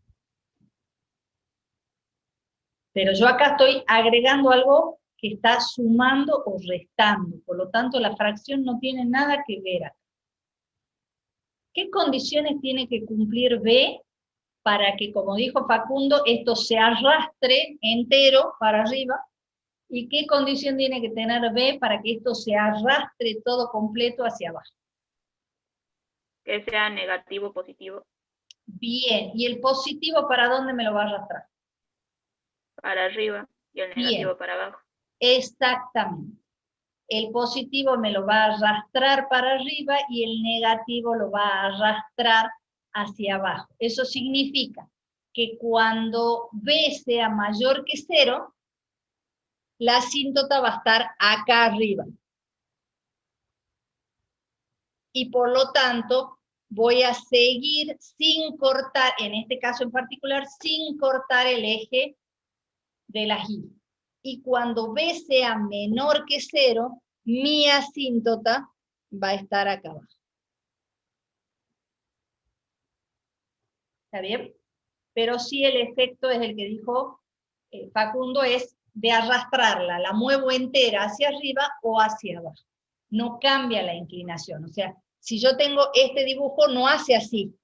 Pero yo acá estoy agregando algo que está sumando o restando. Por lo tanto, la fracción no tiene nada que ver acá. ¿Qué condiciones tiene que cumplir B para que, como dijo Facundo, esto se arrastre entero para arriba? ¿Y qué condición tiene que tener B para que esto se arrastre todo completo hacia abajo? Que sea negativo o positivo. Bien, ¿y el positivo para dónde me lo va a arrastrar? Para arriba y el negativo Bien. para abajo. Exactamente. El positivo me lo va a arrastrar para arriba y el negativo lo va a arrastrar hacia abajo. Eso significa que cuando B sea mayor que 0, la asíntota va a estar acá arriba. Y por lo tanto, voy a seguir sin cortar, en este caso en particular, sin cortar el eje de la Y. Y cuando B sea menor que 0, mi asíntota va a estar acá abajo. ¿Está bien? Pero sí el efecto es el que dijo Facundo, es de arrastrarla, la muevo entera hacia arriba o hacia abajo. No cambia la inclinación. O sea, si yo tengo este dibujo, no hace así,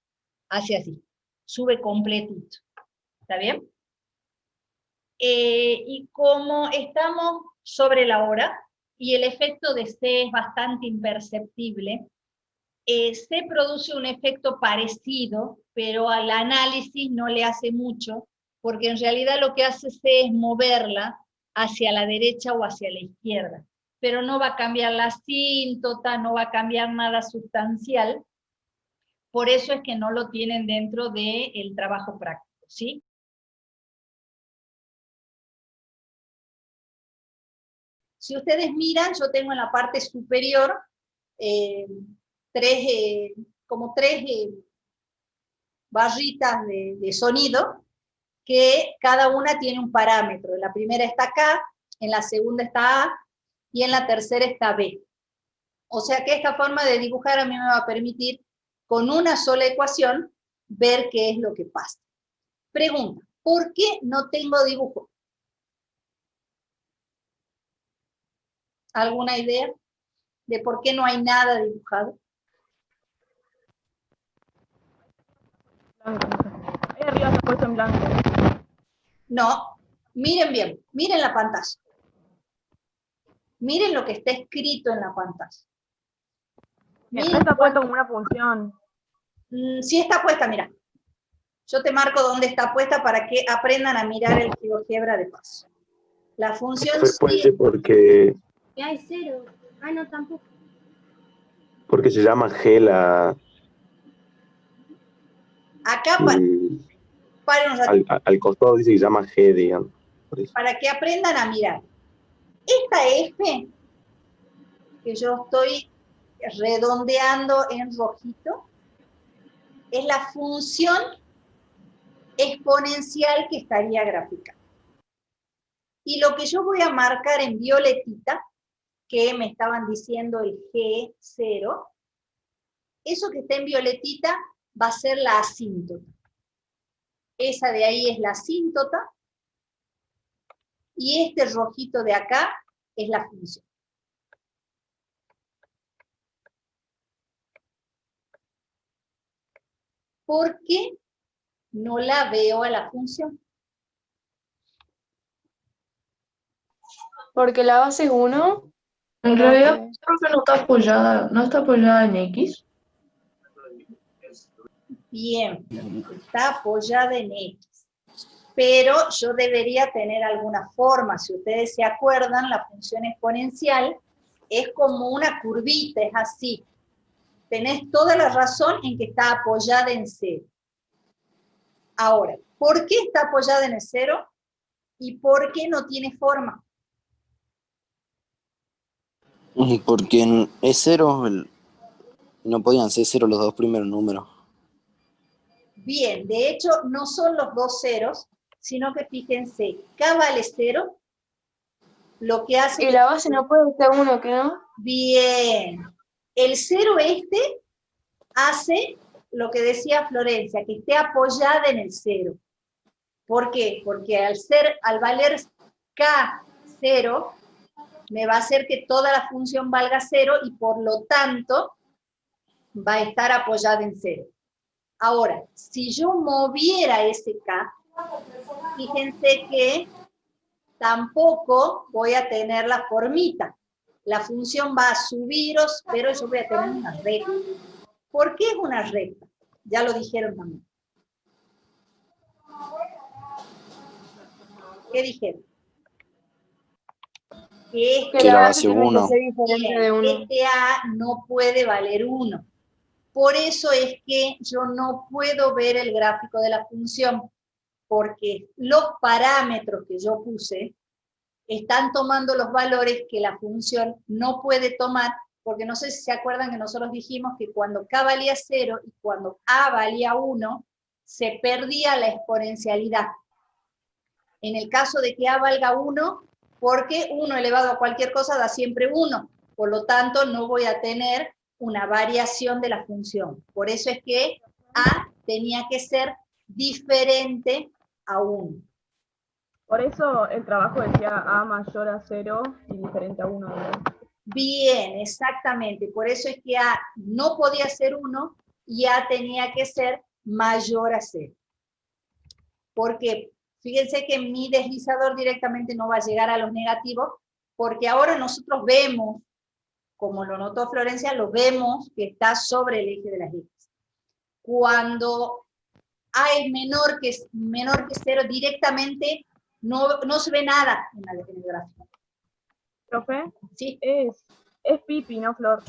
hace así. Sube completito. ¿Está bien? Y como estamos sobre la hora, y el efecto de C es bastante imperceptible, se produce un efecto parecido, pero al análisis no le hace mucho, porque en realidad lo que hace C es moverla hacia la derecha o hacia la izquierda, pero no va a cambiar la asíntota, no va a cambiar nada sustancial, por eso es que no lo tienen dentro del trabajo práctico, ¿sí? Si ustedes miran, yo tengo en la parte superior como tres barritas de sonido, que cada una tiene un parámetro. En la primera está acá, en la segunda está A, y en la tercera está B. O sea que esta forma de dibujar a mí me va a permitir, con una sola ecuación, ver qué es lo que pasa. Pregunta, ¿por qué no tengo dibujo? ¿Alguna idea de por qué no hay nada dibujado? Ahí arriba está puesto en blanco. No, miren bien, miren la pantalla. Miren lo que está escrito en la pantalla. Acá está puesto como una función. Sí está puesta, mira. Yo te marco dónde está puesta para que aprendan a mirar el GeoGebra de paso. La función Puede sí, ser porque, Y hay cero. Ah, no, tampoco. porque se llama G la, acá el- paren un ratito, al costado dice que se llama G, digamos. Por eso. para que aprendan a mirar. Esta F, que yo estoy redondeando en rojito, es la función exponencial que estaría graficando. Y lo que yo voy a marcar en violetita, que me estaban diciendo el G0, eso que está en violetita va a ser la asíntota. Esa de ahí es la asíntota, y este rojito de acá es la función. ¿Por qué no la veo a la función? Porque la base es 1. En realidad creo que no está apoyada en X. Bien, está apoyada en X. Pero yo debería tener alguna forma. Si ustedes se acuerdan, la función exponencial es como una curvita, es así. Tenés toda la razón en que está apoyada en 0. Ahora, ¿por qué está apoyada en el 0? ¿Y por qué no tiene forma? Porque es cero, no podían ser cero los dos primeros números. Bien, de hecho, no son los dos ceros, sino que fíjense, K vale 0, lo que hace... Y la base no puede ser 1, ¿qué no? Bien, el 0 este hace lo que decía Florencia, que esté apoyada en el 0. ¿Por qué? Porque al valer K0, me va a hacer que toda la función valga 0 y por lo tanto va a estar apoyada en 0. Ahora, si yo moviera ese K, fíjense que tampoco voy a tener la formita. La función va a subiros, pero yo voy a tener una recta. ¿Por qué es una recta? Ya lo dijeron también. ¿Qué dijeron? Que la base 1. Este A no puede valer 1. Por eso es que yo no puedo ver el gráfico de la función, porque los parámetros que yo puse están tomando los valores que la función no puede tomar, porque no sé si se acuerdan que nosotros dijimos que cuando K valía 0 y cuando A valía 1, se perdía la exponencialidad. En el caso de que A valga 1, porque 1 elevado a cualquier cosa da siempre 1, por lo tanto no voy a tener una variación de la función. Por eso es que A tenía que ser diferente a 1. Por eso el trabajo decía A mayor a 0 y diferente a 1. Bien, exactamente. Por eso es que A no podía ser 1 y A tenía que ser mayor a 0. Porque fíjense que mi deslizador directamente no va a llegar a los negativos, porque ahora nosotros vemos, como lo notó Florencia, lo vemos que está sobre el eje de las X. Cuando A es menor que 0, directamente no se ve nada en el gráfico. ¿Profe? Sí. Es Pipi, no Flor.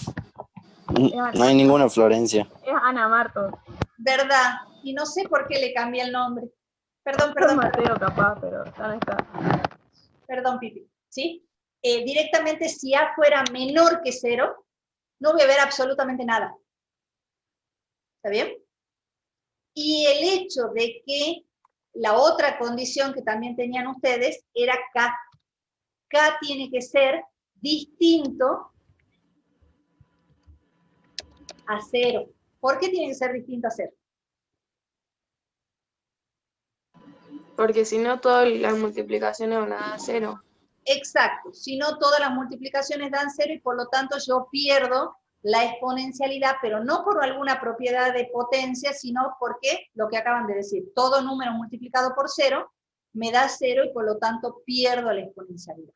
No hay ninguna Florencia. Es Ana Martos. ¿Verdad? Y no sé por qué le cambié el nombre. Perdón. Mateo capaz, pero no está. Perdón, Pipi. ¿Sí? Directamente, si A fuera menor que 0, no voy a ver absolutamente nada. ¿Está bien? Y el hecho de que la otra condición que también tenían ustedes era K. K tiene que ser distinto a 0. ¿Por qué tiene que ser distinto a 0? Porque si no, todas las multiplicaciones van a dar 0. Exacto. Si no, todas las multiplicaciones dan 0 y por lo tanto yo pierdo la exponencialidad, pero no por alguna propiedad de potencia, sino porque, lo que acaban de decir, todo número multiplicado por 0 me da 0 y por lo tanto pierdo la exponencialidad.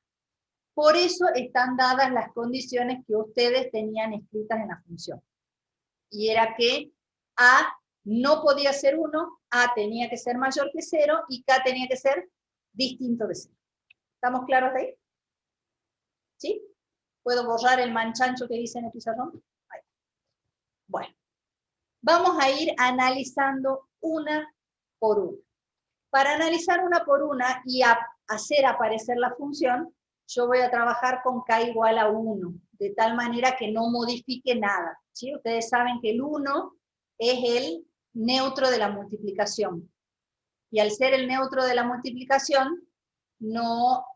Por eso están dadas las condiciones que ustedes tenían escritas en la función. Y era que A no podía ser 1, A tenía que ser mayor que 0, y K tenía que ser distinto de 0. ¿Estamos claros de ahí? ¿Sí? ¿Puedo borrar el manchancho que dice en el pizarrón? Ahí. Bueno, vamos a ir analizando una por una. Para analizar una por una y hacer aparecer la función, yo voy a trabajar con K igual a 1, de tal manera que no modifique nada. ¿Sí? Ustedes saben que el 1 es el neutro de la multiplicación. Y al ser el neutro de la multiplicación, no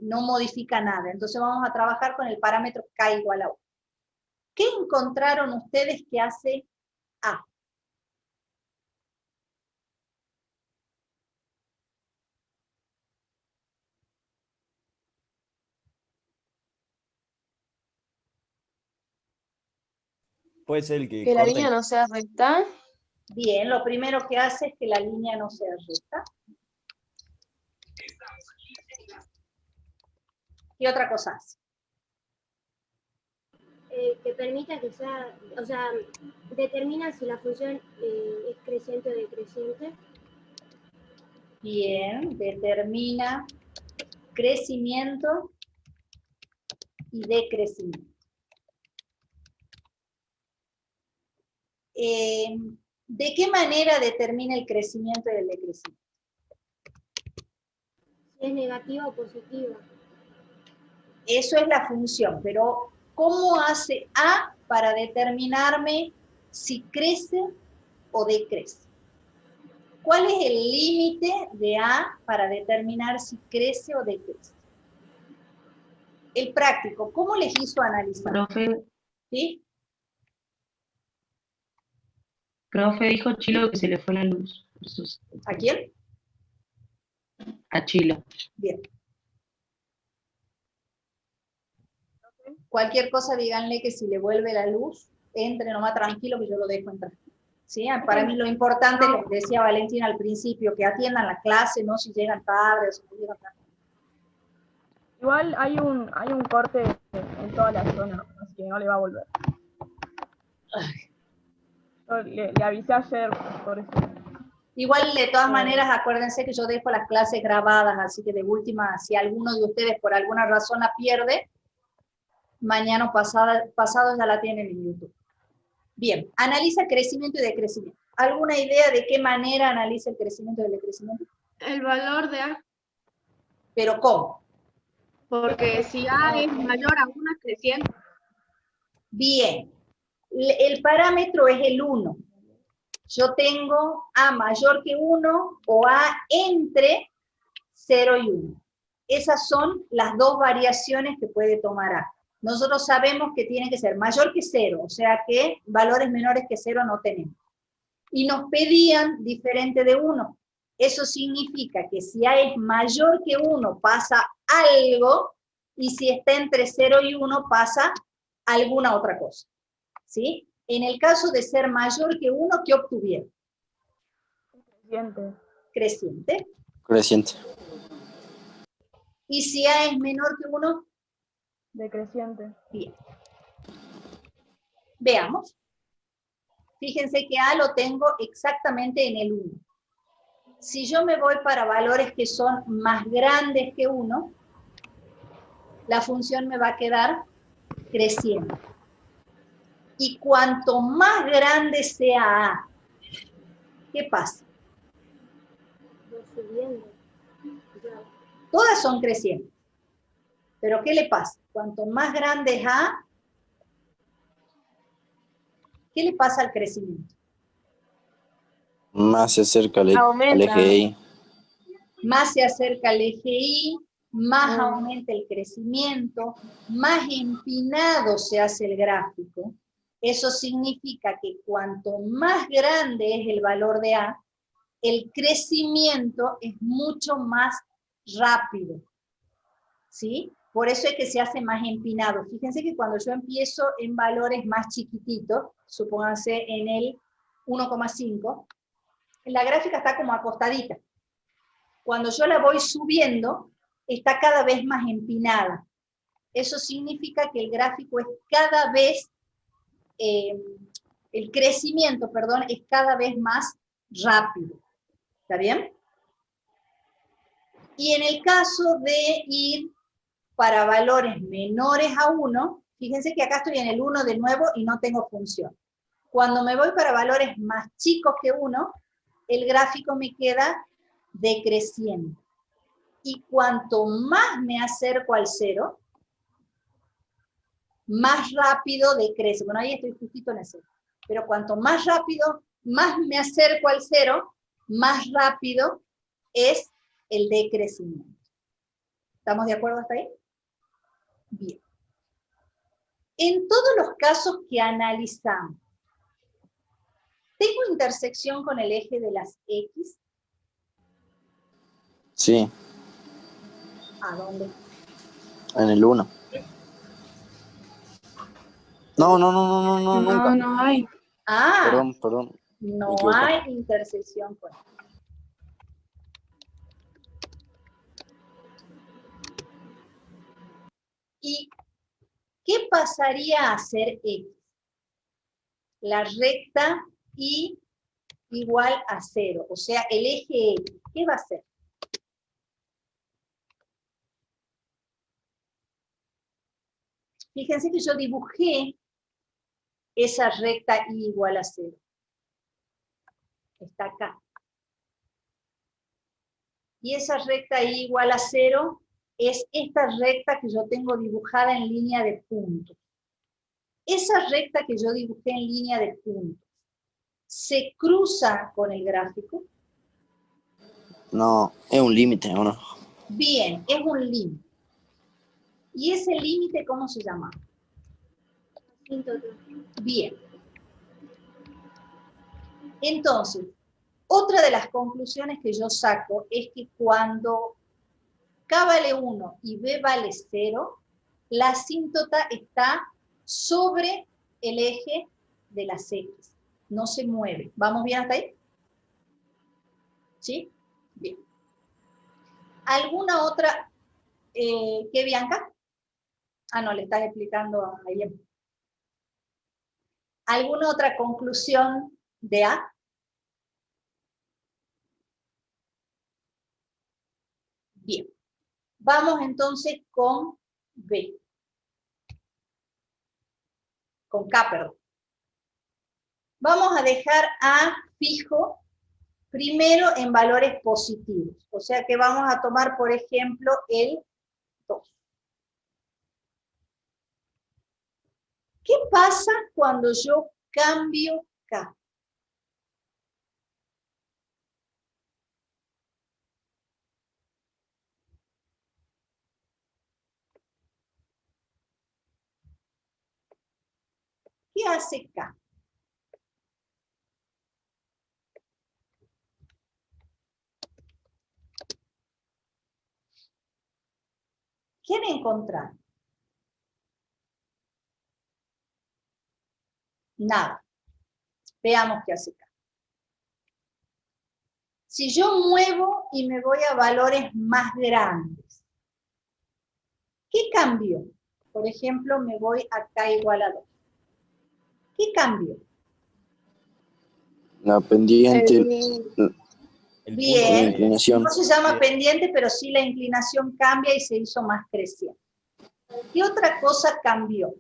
modifica nada. Entonces vamos a trabajar con el parámetro K igual a 1. ¿Qué encontraron ustedes que hace A? Puede ser el que Que la corta línea y... no sea recta. Bien, lo primero que hace es que la línea no sea recta. ¿Qué otra cosa hace? Que permita que sea, o sea, determina si la función es creciente o decreciente. Bien, determina crecimiento y decrecimiento. ¿De qué manera determina el crecimiento y el decrecimiento? Si es negativa o positiva. Eso es la función, pero ¿cómo hace A para determinarme si crece o decrece? ¿Cuál es el límite de A para determinar si crece o decrece? El práctico, ¿cómo les hizo analizar? ¿Sí? Profe, dijo Chilo que se le fue la luz. ¿A quién? A Chilo. Bien. Cualquier cosa díganle que si le vuelve la luz, entre nomás tranquilo que yo lo dejo entrar. ¿Sí? Para mí lo importante, lo que decía Valentina al principio, que atiendan la clase, no si llegan tarde o si no llegan tarde. Igual hay un corte en toda la zona, así que no le va a volver. Yo le avisé ayer por eso. Igual, de todas maneras, acuérdense que yo dejo las clases grabadas, así que de última, si alguno de ustedes por alguna razón la pierde, mañana o pasado ya la tienen en YouTube. Bien, analiza crecimiento y decrecimiento. ¿Alguna idea de qué manera analiza el crecimiento y el decrecimiento? El valor de A. ¿Pero cómo? Porque si A es mayor a 1 es creciente. Bien, el parámetro es el 1. Yo tengo A mayor que 1 o A entre 0 y 1. Esas son las dos variaciones que puede tomar A. Nosotros sabemos que tiene que ser mayor que 0, o sea que valores menores que 0 no tenemos. Y nos pedían diferente de 1. Eso significa que si A es mayor que 1 pasa algo, y si está entre 0 y 1 pasa alguna otra cosa. ¿Sí? En el caso de ser mayor que 1, ¿qué obtuvieron? Creciente. Creciente. Creciente. ¿Y si A es menor que 1? Decreciente. Bien. Veamos. Fíjense que A lo tengo exactamente en el 1. Si yo me voy para valores que son más grandes que 1, la función me va a quedar creciendo. Y cuanto más grande sea A, ¿qué pasa? Todas son crecientes. Pero ¿qué le pasa? Cuanto más grande es A, ¿qué le pasa al crecimiento? Más se acerca al eje Y. Más se acerca al eje Y, más aumenta el crecimiento, más empinado se hace el gráfico. Eso significa que cuanto más grande es el valor de A, el crecimiento es mucho más rápido. ¿Sí? Por eso es que se hace más empinado. Fíjense que cuando yo empiezo en valores más chiquititos, supónganse en el 1,5, la gráfica está como acostadita. Cuando yo la voy subiendo, está cada vez más empinada. Eso significa que el gráfico es cada vez el crecimiento, perdón, es cada vez más rápido. ¿Está bien? Y en el caso de ir para valores menores a 1, fíjense que acá estoy en el 1 de nuevo y no tengo función. Cuando me voy para valores más chicos que 1, el gráfico me queda decreciendo. Y cuanto más me acerco al 0, más rápido decrece. Bueno, ahí estoy justito en el 0. Pero cuanto más rápido, más me acerco al 0, más rápido es el decrecimiento. ¿Estamos de acuerdo hasta ahí? Bien. En todos los casos que analizamos, ¿tengo intersección con el eje de las X? Sí, ¿A dónde? en el 1. No, nunca. No hay. Ah, Perdón. no equivoqué. hay intersección con él. ¿Y qué pasaría a ser X? La recta Y igual a 0, o sea, el eje X, ¿qué va a ser? Fíjense que yo dibujé esa recta Y igual a 0. Está acá. Y esa recta Y igual a 0 es esta recta que yo tengo dibujada en línea de puntos. Esa recta que yo dibujé en línea de puntos, ¿se cruza con el gráfico? No, es un límite, ¿o no? Bien, es un límite. ¿Y ese límite cómo se llama? Bien. Entonces, otra de las conclusiones que yo saco es que cuando K vale 1 y B vale 0, la asíntota está sobre el eje de las X. No se mueve. ¿Vamos bien hasta ahí? ¿Sí? Bien. ¿Alguna otra? ¿Qué, Bianca? Ah, no, le estás explicando a alguien. ¿Alguna otra conclusión de A? Bien. Vamos entonces con B. Con K, perdón. Vamos a dejar A fijo primero en valores positivos. O sea que vamos a tomar, por ejemplo, el 2. ¿Qué pasa cuando yo cambio K? ¿Qué hace K? ¿Qué han encontrado? Nada. Veamos qué hace K. Si yo muevo y me voy a valores más grandes, ¿qué cambió? Por ejemplo, me voy a K igual a 2. ¿Qué cambió? La pendiente, Bien, la inclinación. no se llama pendiente, pero sí la inclinación cambia y se hizo más creciente. ¿Qué otra cosa cambió?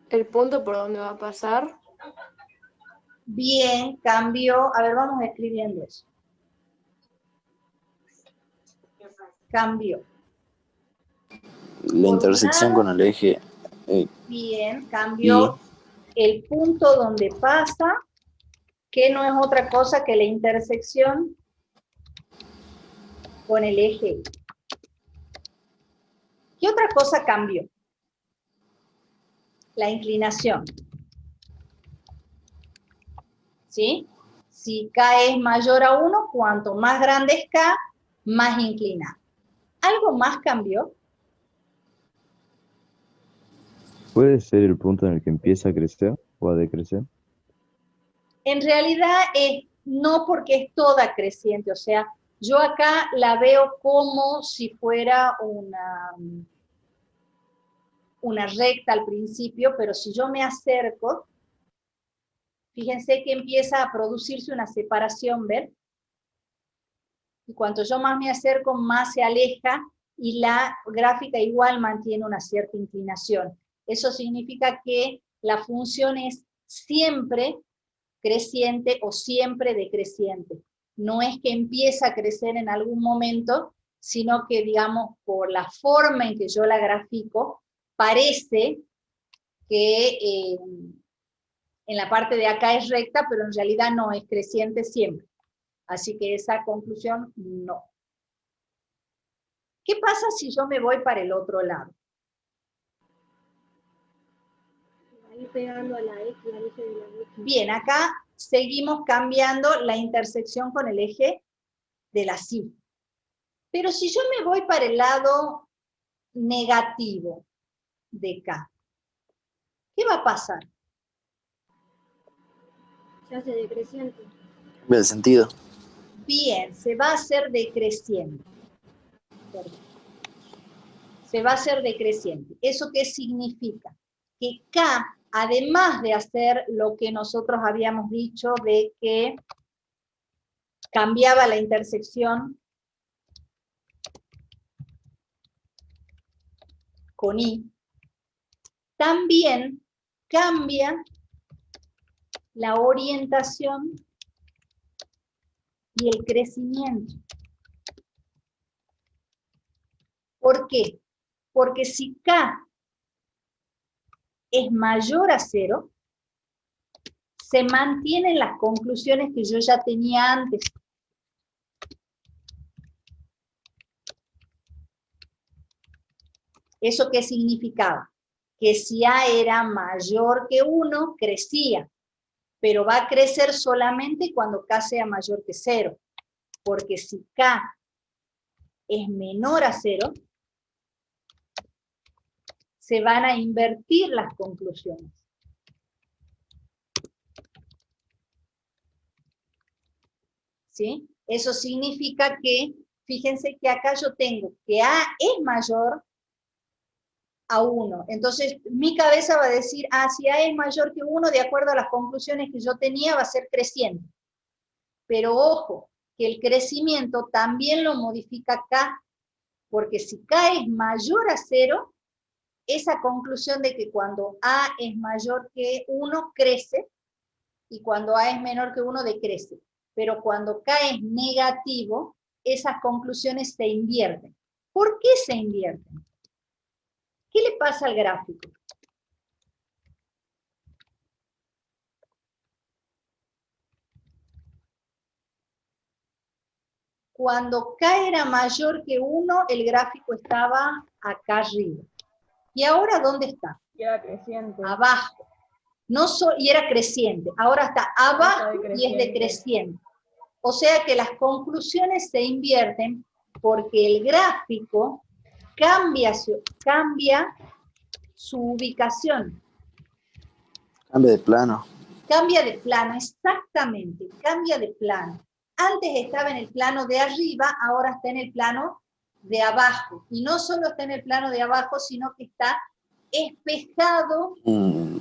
El punto por donde va a pasar. Bien, cambió. A ver, vamos escribiendo eso. Cambió. La intersección con el eje. Bien, cambió el punto donde pasa, que no es otra cosa que la intersección con el eje. ¿Qué otra cosa cambió? La inclinación. ¿Sí? Si K es mayor a 1, cuanto más grande es K, más inclinado. ¿Algo más cambió? ¿Puede ser el punto en el que empieza a crecer o a decrecer? En realidad no, porque es toda creciente, o sea, yo acá la veo como si fuera una recta al principio, pero si yo me acerco, fíjense que empieza a producirse una separación, ¿ven? Y cuanto yo más me acerco, más se aleja, y la gráfica igual mantiene una cierta inclinación. Eso significa que la función es siempre creciente o siempre decreciente. No es que empieza a crecer en algún momento, sino que, digamos, por la forma en que yo la grafico, parece que en la parte de acá es recta, pero en realidad no, es creciente siempre. Así que esa conclusión no. ¿Qué pasa si yo me voy para el otro lado? Ahí pegando a la X, al eje de la X. Bien, acá seguimos cambiando la intersección con el eje de la Y. Pero si yo me voy para el lado negativo de K, ¿qué va a pasar? Se hace decreciente. Cambia de sentido. Bien, se va a hacer decreciente. Se va a hacer decreciente. ¿Eso qué significa? Que K, además de hacer lo que nosotros habíamos dicho de que cambiaba la intersección con I, también cambia la orientación y el crecimiento. ¿Por qué? Porque si K es mayor a 0, se mantienen las conclusiones que yo ya tenía antes. ¿Eso qué significaba? Que si A era mayor que 1, crecía, pero va a crecer solamente cuando K sea mayor que 0, porque si K es menor a 0, se van a invertir las conclusiones. ¿Sí? Eso significa que, fíjense que acá yo tengo que A es mayor a 1. Entonces, mi cabeza va a decir, si A es mayor que 1, de acuerdo a las conclusiones que yo tenía, va a ser creciente. Pero ojo, que el crecimiento también lo modifica K, porque si K es mayor a 0, esa conclusión de que cuando A es mayor que 1, crece, y cuando A es menor que 1, decrece. Pero cuando K es negativo, esas conclusiones se invierten. ¿Por qué se invierten? ¿Qué le pasa al gráfico? Cuando K era mayor que 1, el gráfico estaba acá arriba. ¿Y ahora dónde está? Y era creciente. Abajo. Y era creciente. Ahora está abajo y es decreciente. O sea que las conclusiones se invierten porque el gráfico cambia su ubicación. Cambia de plano. Cambia de plano, exactamente, cambia de plano. Antes estaba en el plano de arriba, ahora está en el plano de abajo. Y no solo está en el plano de abajo, sino que está espejado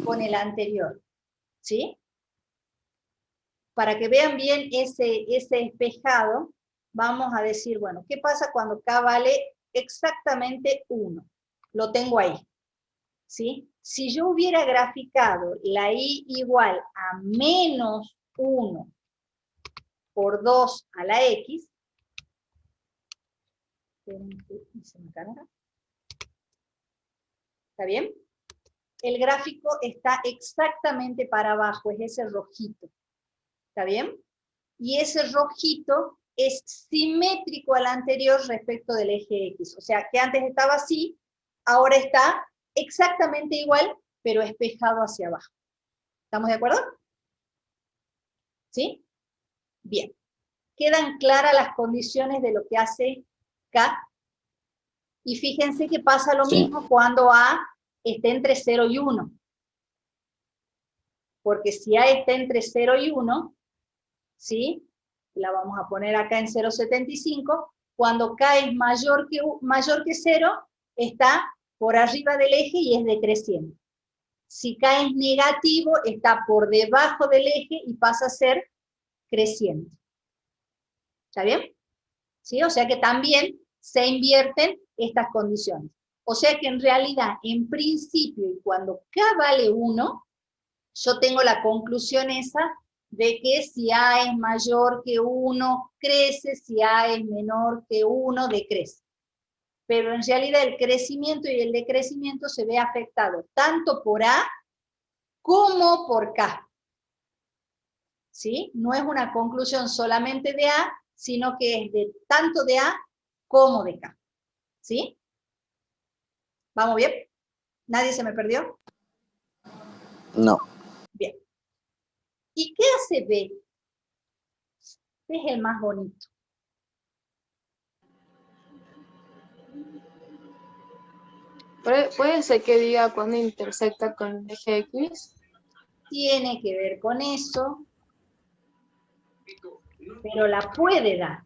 con el anterior. ¿Sí? Para que vean bien ese espejado, vamos a decir, bueno, ¿qué pasa cuando K vale exactamente 1? Lo tengo ahí. ¿Sí? Si yo hubiera graficado la I igual a menos 1 por 2 a la X, ¿está bien? El gráfico está exactamente para abajo, es ese rojito. ¿Está bien? Y ese rojito es simétrico al anterior respecto del eje X. O sea, que antes estaba así, ahora está exactamente igual, pero espejado hacia abajo. ¿Estamos de acuerdo? ¿Sí? Bien. Quedan claras las condiciones de lo que hace K. Y fíjense que pasa lo mismo cuando A está entre 0 y 1. Porque si A está entre 0 y 1, ¿sí? La vamos a poner acá en 0,75. Cuando K es mayor que 0, está por arriba del eje y es decreciente. Si K es negativo, está por debajo del eje y pasa a ser creciente. ¿Está bien? ¿Sí? O sea que también se invierten estas condiciones. O sea que en realidad, en principio, y cuando K vale 1, yo tengo la conclusión esa de que si A es mayor que 1, crece, si A es menor que 1, decrece. Pero en realidad el crecimiento y el decrecimiento se ve afectado tanto por A como por K. ¿Sí? No es una conclusión solamente de A, sino que es de tanto de A como de K. ¿Sí? ¿Vamos bien? ¿Nadie se me perdió? No. Bien. ¿Y qué hace B? B es el más bonito. ¿Puede ser que diga cuando intersecta con el eje X? Tiene que ver con eso, pero la puede dar.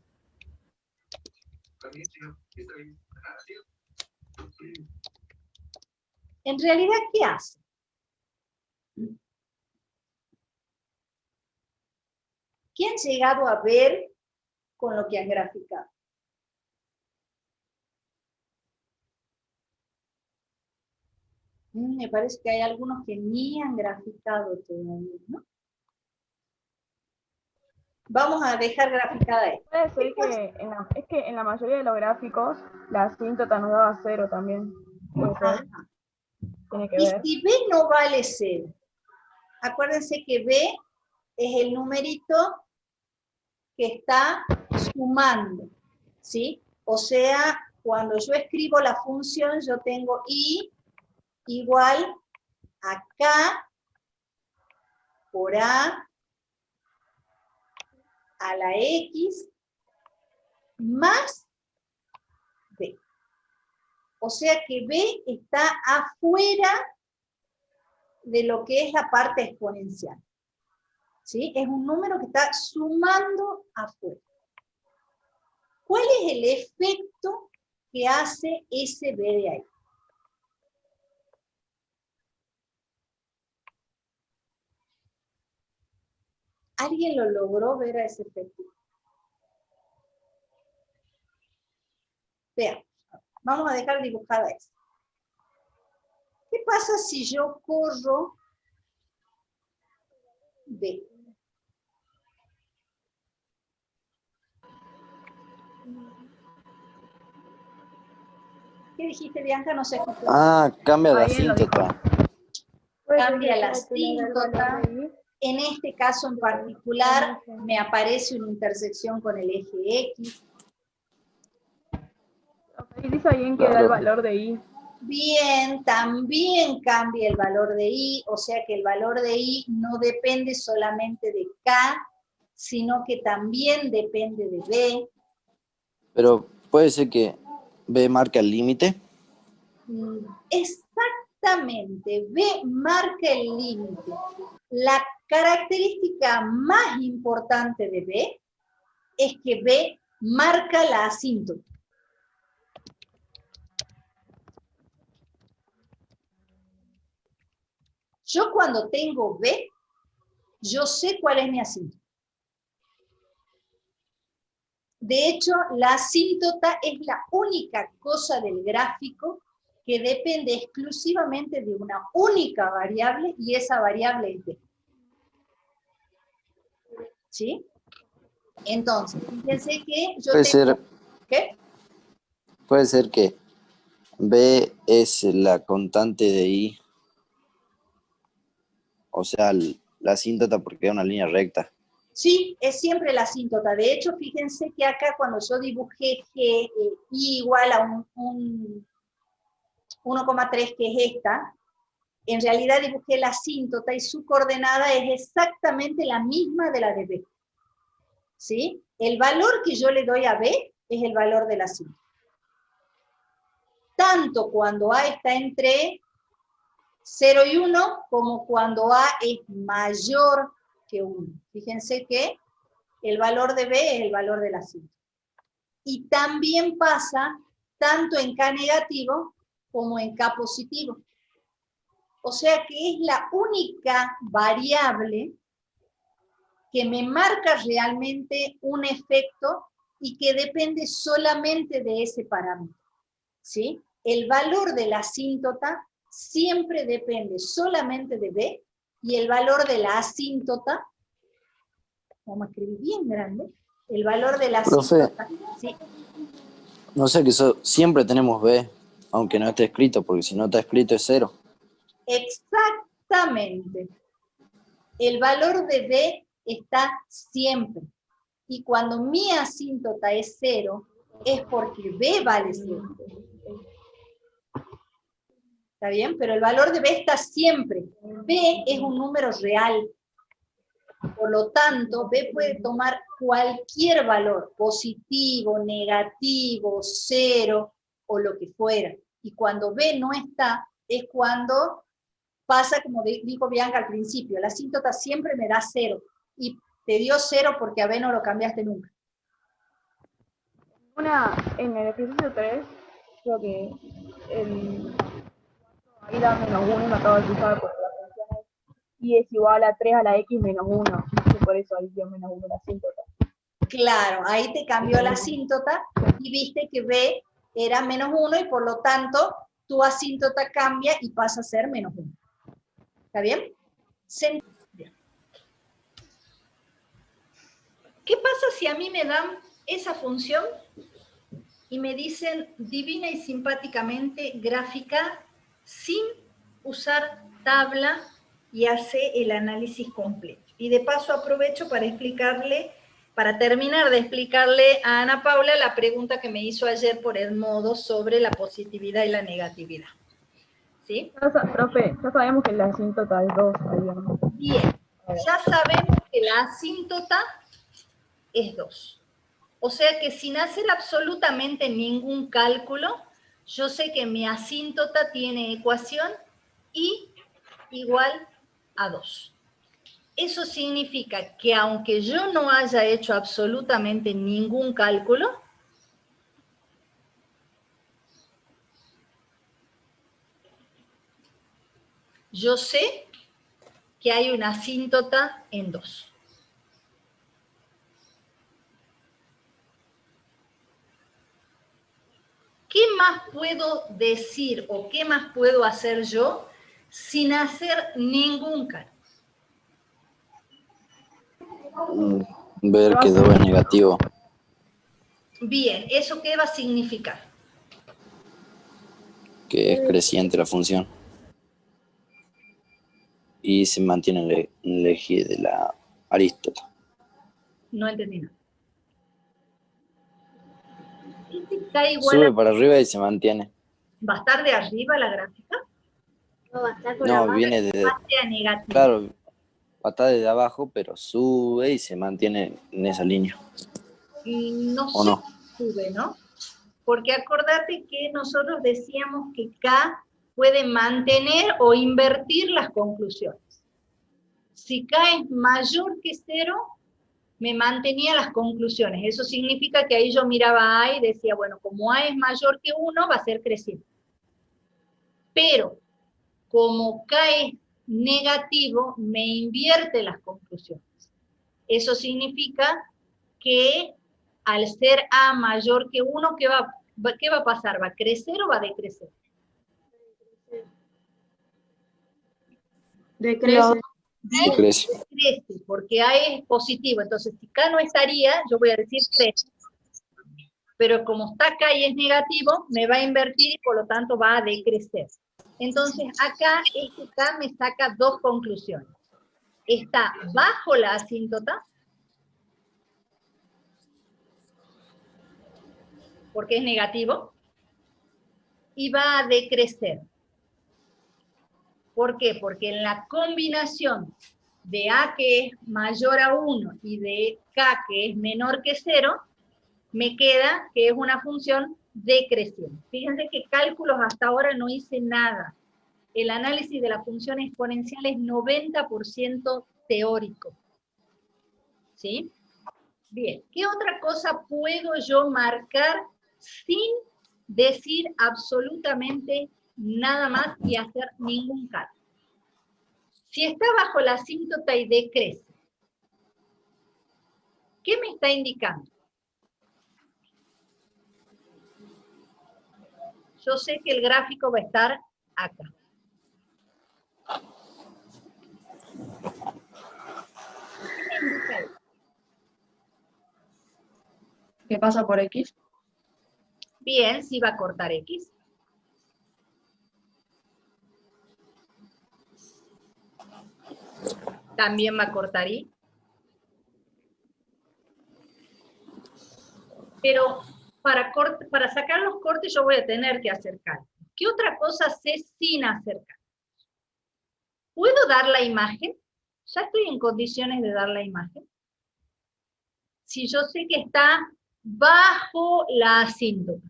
En realidad, ¿qué hace? ¿Quién ha llegado a ver con lo que han graficado? Me parece que hay algunos que ni han graficado todavía, ¿no? Vamos a dejar graficada esto. Puede ser que en la mayoría de los gráficos la asíntota nos daba 0 también. Puede ser. Tiene que ver. Y si B no vale 0, acuérdense que B es el numerito que está sumando, ¿sí? O sea, cuando yo escribo la función, yo tengo I igual a K por A a la X más B. O sea que B está afuera de lo que es la parte exponencial. ¿Sí? Es un número que está sumando afuera. ¿Cuál es el efecto que hace ese B de ahí? ¿Alguien lo logró ver a ese efecto? Vean, vamos a dejar dibujada eso. ¿Qué pasa si yo corro B? ¿Qué dijiste, Bianca? No sé. Ah, cambia la asíntota. Cambia la asíntota. En este caso en particular, me aparece una intersección con el eje X. Y dice bien que da el valor de I. Bien, también cambia el valor de I, o sea que el valor de I no depende solamente de K, sino que también depende de B. Pero puede ser que B marca el límite. Exactamente, B marca el límite. La característica más importante de B es que B marca la asíntota. Yo cuando tengo B, yo sé cuál es mi asíntota. De hecho, la asíntota es la única cosa del gráfico que depende exclusivamente de una única variable, y esa variable es B. ¿Sí? Entonces, fíjense que yo tengo... ¿Qué? Puede ser que B es la constante de I. O sea, la asíntota porque es una línea recta. Sí, es siempre la asíntota. De hecho, fíjense que acá cuando yo dibujé que I igual a un 1,3, que es esta, en realidad dibujé la asíntota y su coordenada es exactamente la misma de la de B. ¿Sí? El valor que yo le doy a B es el valor de la asíntota. Tanto cuando A está entre 0 y 1, como cuando A es mayor que 1. Fíjense que el valor de B es el valor de la asíntota. Y también pasa tanto en K negativo como en K positivo. O sea que es la única variable que me marca realmente un efecto y que depende solamente de ese parámetro, ¿sí? El valor de la asíntota siempre depende solamente de B, y el valor de la asíntota, vamos a escribir bien grande, el valor de la Profe, asíntota, ¿sí? no sé que siempre tenemos B, aunque no esté escrito, porque si no está escrito es 0. Exactamente. El valor de B está siempre. Y cuando mi asíntota es 0, es porque B vale 0. ¿Está bien? Pero el valor de B está siempre. B es un número real. Por lo tanto, B puede tomar cualquier valor, positivo, negativo, 0 o lo que fuera. Y cuando B no está, es cuando pasa, como dijo Bianca al principio, la asíntota siempre me da 0. Y te dio 0 porque a B no lo cambiaste nunca. En el ejercicio 3, creo que ahí da -1 y me acabo de fijar porque la función es y es igual a 3 a la x menos 1. Y por eso ahí dio -1 la asíntota. Claro, ahí te cambió la asíntota y viste que B era -1 y por lo tanto tu asíntota cambia y pasa a ser -1. ¿Está bien? ¿Qué pasa si a mí me dan esa función y me dicen divina y simpáticamente gráfica sin usar tabla y hace el análisis completo? Y de paso aprovecho para explicarle, para terminar de explicarle a Ana Paula la pregunta que me hizo ayer por el modo sobre la positividad y la negatividad. ¿Sí? Profe, ya sabemos que la asíntota es 2. Bien, ya sabemos que la asíntota es 2. O sea que sin hacer absolutamente ningún cálculo, yo sé que mi asíntota tiene ecuación I igual a 2. Eso significa que aunque yo no haya hecho absolutamente ningún cálculo, yo sé que hay una asíntota en 2. ¿Qué más puedo decir o qué más puedo hacer yo sin hacer ningún cálculo? Ver que 2 es negativo. Bien, ¿eso qué va a significar? Que es creciente la función. Y se mantiene en el eje de la arístota. No entendí nada. Está igual Sube para arriba y se mantiene. ¿Va a estar de arriba la gráfica? No, va a estar por No, abajo. viene de... Sea negativo. Claro, está desde abajo, pero sube y se mantiene en esa línea. No ¿O sé no? si sube, ¿no? Porque acordate que nosotros decíamos que K puede mantener o invertir las conclusiones. Si K es mayor que 0, me mantenía las conclusiones. Eso significa que ahí yo miraba a A y decía, bueno, como A es mayor que 1, va a ser creciente. Pero, como K es negativo, me invierte las conclusiones. Eso significa que al ser A mayor que 1, ¿qué va a pasar? ¿Va a crecer o va a decrecer? Decrece. Decrece. Crece, porque A es positivo. Entonces, si K no estaría, yo voy a decir crece. Pero como está K y es negativo, me va a invertir y por lo tanto va a decrecer. Entonces, acá este K me saca 2 conclusiones. Está bajo la asíntota, porque es negativo, y va a decrecer. ¿Por qué? Porque en la combinación de A que es mayor a 1 y de K que es menor que 0, me queda que es una función decreciente. Fíjense que cálculos hasta ahora no hice nada. El análisis de la función exponencial es 90% teórico. ¿Sí? Bien, ¿qué otra cosa puedo yo marcar sin decir absolutamente nada más y hacer ningún cálculo. Si está bajo la asíntota y decrece, ¿qué me está indicando? Yo sé que el gráfico va a estar acá. ¿Qué me indica eso? ¿Qué pasa por X? Bien, sí va a cortar X. También va a cortar Y. Pero para sacar los cortes yo voy a tener que hacer cálculo. ¿Qué otra cosa sé sin hacer cálculo? ¿Puedo dar la imagen? ¿Ya estoy en condiciones de dar la imagen? Si yo sé que está bajo la asíntota,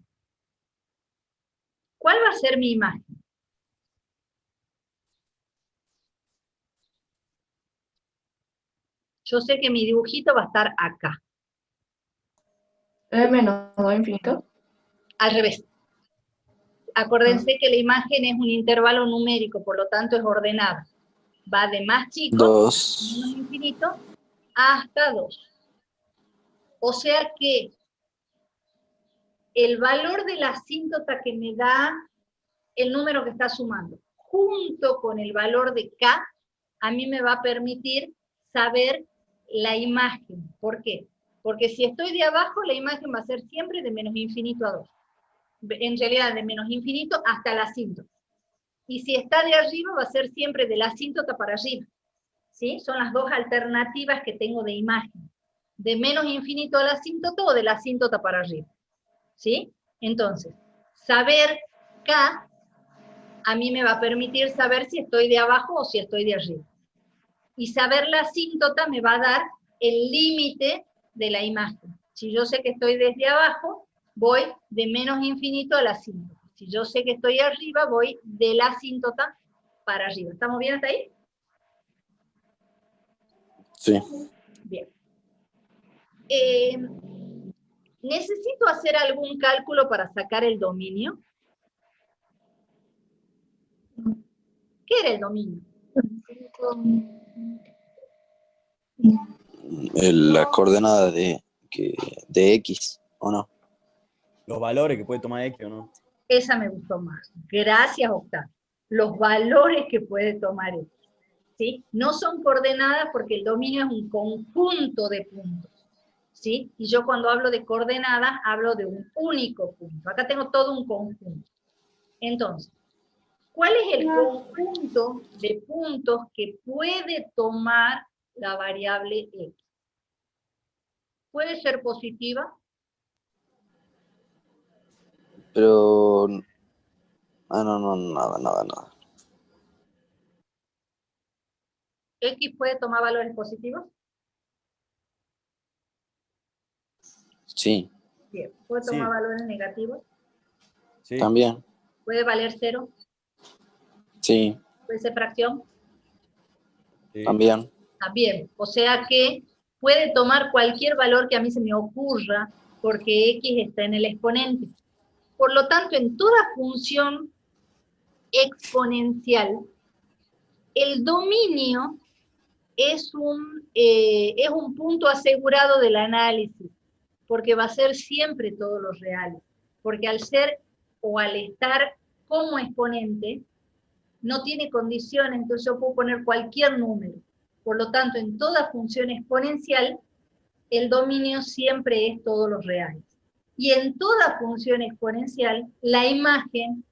¿cuál va a ser mi imagen? Yo sé que mi dibujito va a estar acá. ¿E menos 2 infinito? Al revés. Acuérdense que la imagen es un intervalo numérico, por lo tanto es ordenada. Va de más chico, 2. menos infinito, hasta 2. O sea que el valor de la asíntota que me da el número que está sumando, junto con el valor de K, a mí me va a permitir saber la imagen. ¿Por qué? Porque si estoy de abajo, la imagen va a ser siempre de menos infinito a 2. En realidad, de menos infinito hasta la asíntota. Y si está de arriba, va a ser siempre de la asíntota para arriba. ¿Sí? Son las dos alternativas que tengo de imagen. De menos infinito a la asíntota o de la asíntota para arriba. ¿Sí? Entonces, saber K a mí me va a permitir saber si estoy de abajo o si estoy de arriba. Y saber la asíntota me va a dar el límite de la imagen. Si yo sé que estoy desde abajo, voy de menos infinito a la asíntota. Si yo sé que estoy arriba, voy de la asíntota para arriba. ¿Estamos bien hasta ahí? Sí. Bien. ¿Necesito hacer algún cálculo para sacar el dominio? ¿Qué era el dominio? La coordenada de X, ¿o no? Los valores que puede tomar X o no. Esa me gustó más. Gracias, Octavio. Los valores que puede tomar X. ¿Sí? No son coordenadas porque el dominio es un conjunto de puntos. ¿Sí? Y yo cuando hablo de coordenadas, hablo de un único punto. Acá tengo todo un conjunto. Entonces, ¿cuál es el conjunto de puntos que puede tomar la variable X? ¿Puede ser positiva? Pero... no, nada. ¿X puede tomar valores positivos? Sí. Bien. ¿Puede tomar valores negativos? Sí. También. ¿Puede valer 0? Sí. ¿Puede ser fracción? Sí. También. También. O sea que puede tomar cualquier valor que a mí se me ocurra porque X está en el exponente. Por lo tanto, en toda función exponencial, el dominio es un punto asegurado del análisis, porque va a ser siempre todos los reales. Porque al ser o al estar como exponente, no tiene condiciones, entonces yo puedo poner cualquier número. Por lo tanto, en toda función exponencial, el dominio siempre es todos los reales. Y en toda función exponencial, la imagen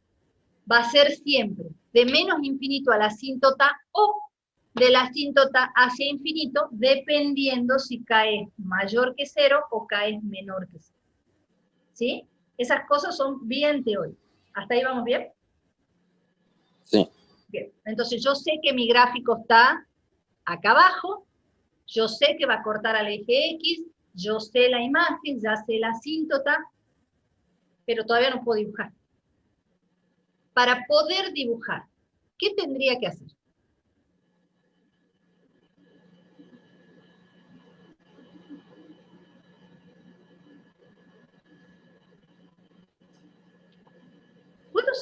va a ser siempre de menos infinito a la asíntota o de la asíntota hacia infinito, dependiendo si K es mayor que 0 o K es menor que 0. ¿Sí? Esas cosas son bien teóricas. ¿Hasta ahí vamos bien? Sí. Bien. Entonces yo sé que mi gráfico está acá abajo, yo sé que va a cortar al eje X, yo sé la imagen, ya sé la asíntota, pero todavía no puedo dibujar. Para poder dibujar, ¿qué tendría que hacer?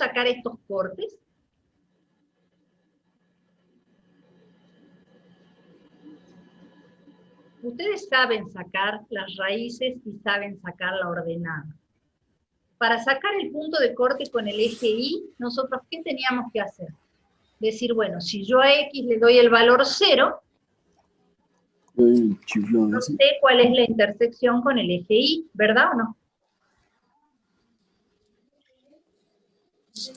sacar estos cortes? Ustedes saben sacar las raíces y saben sacar la ordenada. Para sacar el punto de corte con el eje Y, nosotros, ¿qué teníamos que hacer? Decir, bueno, si yo a X le doy el valor 0, no sé cuál es la intersección con el eje Y, ¿verdad o no? ¿Sí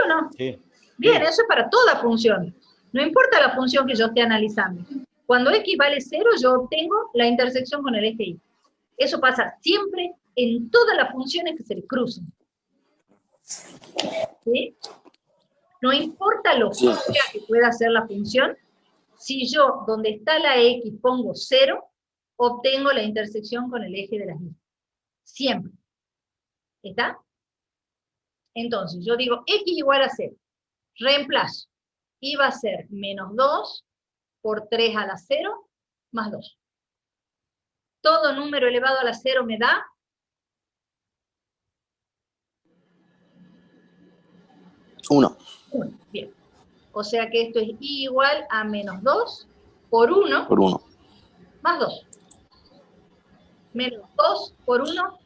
o no? Sí. Bien, eso es para toda función. No importa la función que yo esté analizando. Cuando X vale 0, yo obtengo la intersección con el eje Y. Eso pasa siempre en todas las funciones que se le crucen. ¿Sí? No importa lo que pueda hacer la función, si yo, donde está la X, pongo 0, obtengo la intersección con el eje de las Y. Siempre. ¿Está? Entonces, yo digo X igual a 0. Reemplazo. Y va a ser menos 2 por 3 a la 0 más 2. Todo número elevado a la 0 me da 1. 1. Bien. O sea que esto es Y igual a menos 2 por 1. Por 1. Más 2. Menos 2 por 1.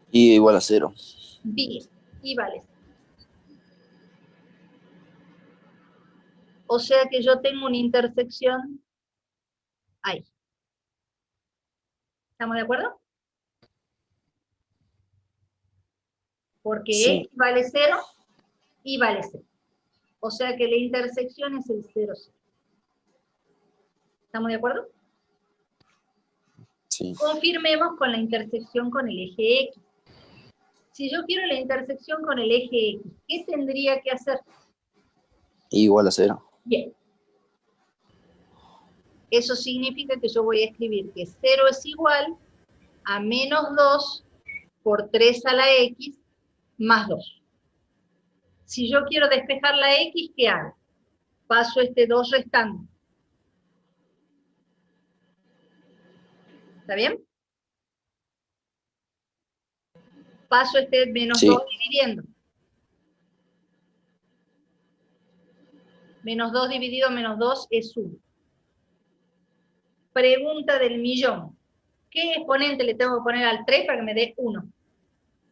Y igual a 0. Bien. Y vale 0. O sea que yo tengo una intersección ahí. ¿Estamos de acuerdo? Porque Sí. X vale 0, Y vale 0. O sea que la intersección es el 0, 0. ¿Estamos de acuerdo? Sí. Confirmemos con la intersección con el eje X. Si yo quiero la intersección con el eje X, ¿qué tendría que hacer? Igual a 0. Bien. Eso significa que yo voy a escribir que 0 es igual a menos 2 por 3 a la X más 2. Si yo quiero despejar la X, ¿qué hago? Paso este 2 restando. ¿Está bien? Paso este menos 2 dividiendo. Menos 2 dividido menos 2 es 1. Pregunta del millón. ¿Qué exponente le tengo que poner al 3 para que me dé 1?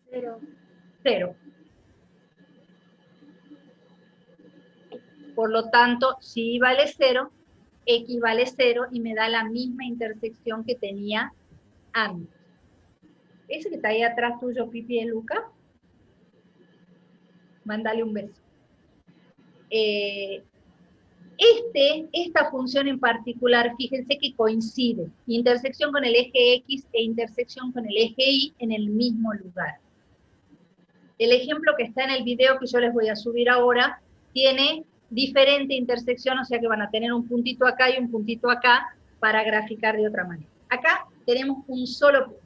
0. 0. Por lo tanto, si Y vale 0, X vale 0 y me da la misma intersección que tenía antes. ¿Ese que está ahí atrás tuyo, Pipi, es Luca? Mándale un beso. Esta función en particular, fíjense que coincide. Intersección con el eje X e intersección con el eje Y en el mismo lugar. El ejemplo que está en el video que yo les voy a subir ahora tiene diferente intersección, o sea que van a tener un puntito acá y un puntito acá para graficar de otra manera. Acá tenemos un solo punto.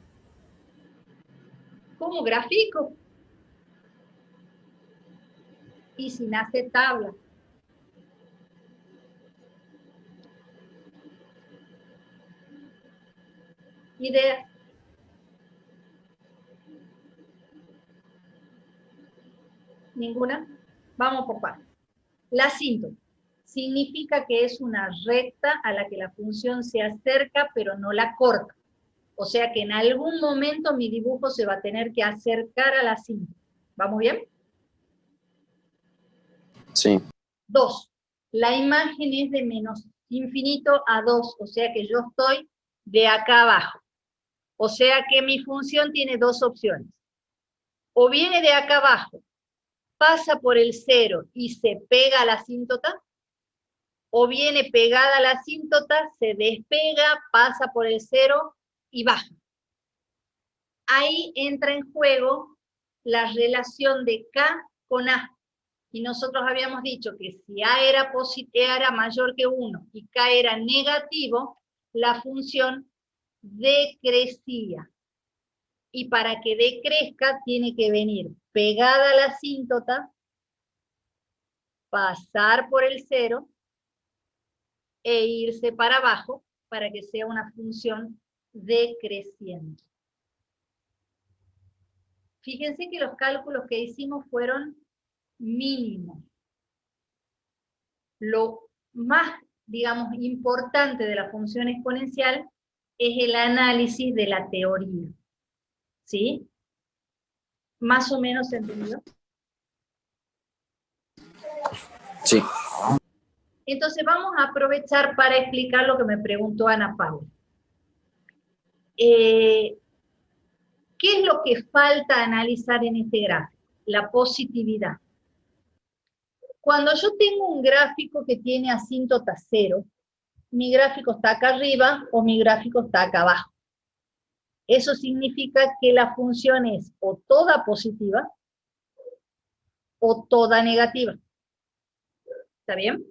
¿Cómo grafico? Y sin hacer tabla. ¿Idea? ¿Ninguna? Vamos por partes. La asíntota significa que es una recta a la que la función se acerca pero no la corta. O sea que en algún momento mi dibujo se va a tener que acercar a la asíntota. ¿Vamos bien? Sí. 2. La imagen es de menos infinito a 2, o sea que yo estoy de acá abajo. O sea que mi función tiene dos opciones. O viene de acá abajo, pasa por el 0 y se pega a la asíntota, o viene pegada a la asíntota, se despega, pasa por el 0 y baja. Ahí entra en juego la relación de K con A. Y nosotros habíamos dicho que si A era mayor que 1 y K era negativo, la función decrecía. Y para que decrezca tiene que venir pegada a la asíntota, pasar por el 0 e irse para abajo para que sea una función decreciente. Fíjense que los cálculos que hicimos fueron mínimos. Lo más, digamos, importante de la función exponencial es el análisis de la teoría. ¿Sí? ¿Más o menos entendido? Sí. Entonces vamos a aprovechar para explicar lo que me preguntó Ana Paula. ¿Qué es lo que falta analizar en este gráfico? La positividad. Cuando yo tengo un gráfico que tiene asíntota 0, mi gráfico está acá arriba o mi gráfico está acá abajo. Eso significa que la función es o toda positiva o toda negativa. ¿Está bien?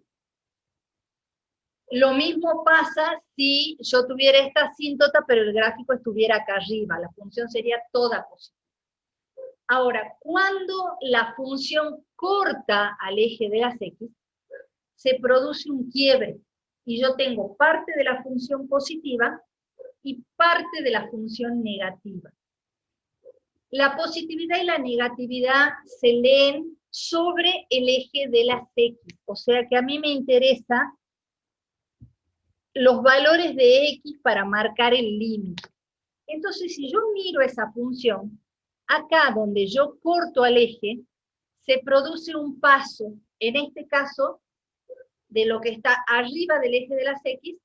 Lo mismo pasa si yo tuviera esta asíntota, pero el gráfico estuviera acá arriba. La función sería toda positiva. Ahora, cuando la función corta al eje de las X, se produce un quiebre. Y yo tengo parte de la función positiva y parte de la función negativa. La positividad y la negatividad se leen sobre el eje de las X. O sea que a mí me interesa los valores de X para marcar el límite. Entonces, si yo miro esa función, acá donde yo corto al eje, se produce un paso, en este caso, de lo que está arriba del eje de las X,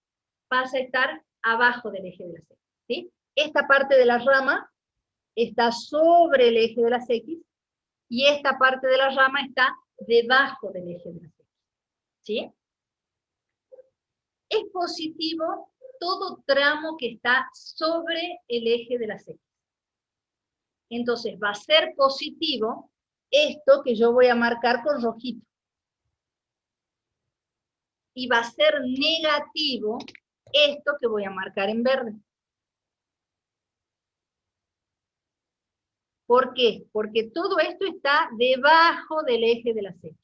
pasa a estar abajo del eje de las X. ¿Sí? Esta parte de la rama está sobre el eje de las X, y esta parte de la rama está debajo del eje de las X. ¿Sí? Es positivo todo tramo que está sobre el eje de las X. Entonces va a ser positivo esto que yo voy a marcar con rojito. Y va a ser negativo esto que voy a marcar en verde. ¿Por qué? Porque todo esto está debajo del eje de las X.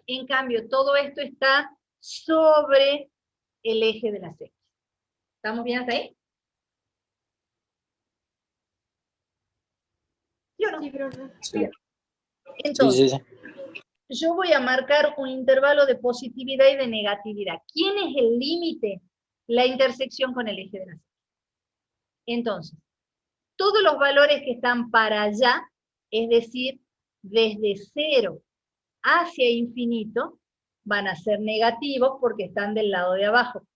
En cambio, todo esto está sobre el eje de las X. ¿Estamos bien hasta ahí? ¿Sí o no? Sí, profe. Sí. Entonces, Sí. yo voy a marcar un intervalo de positividad y de negatividad. ¿Quién es el límite? La intersección con el eje de las X. Entonces, todos los valores que están para allá, es decir, desde 0 hacia infinito, van a ser negativos porque están del lado de abajo.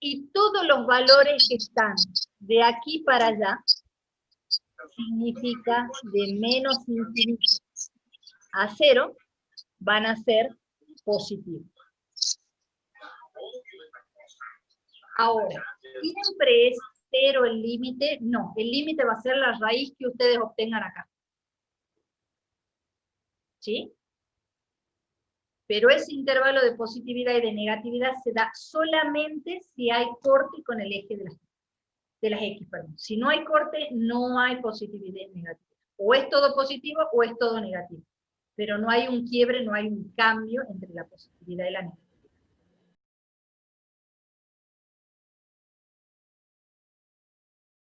Y todos los valores que están de aquí para allá, significa de menos infinito a 0, van a ser positivos. Ahora, ¿siempre es 0 el límite? No, el límite va a ser la raíz que ustedes obtengan acá. ¿Sí? Pero ese intervalo de positividad y de negatividad se da solamente si hay corte con el eje de las X. Perdón. Si no hay corte, no hay positividad y negatividad. O es todo positivo o es todo negativo. Pero no hay un quiebre, no hay un cambio entre la positividad y la negatividad.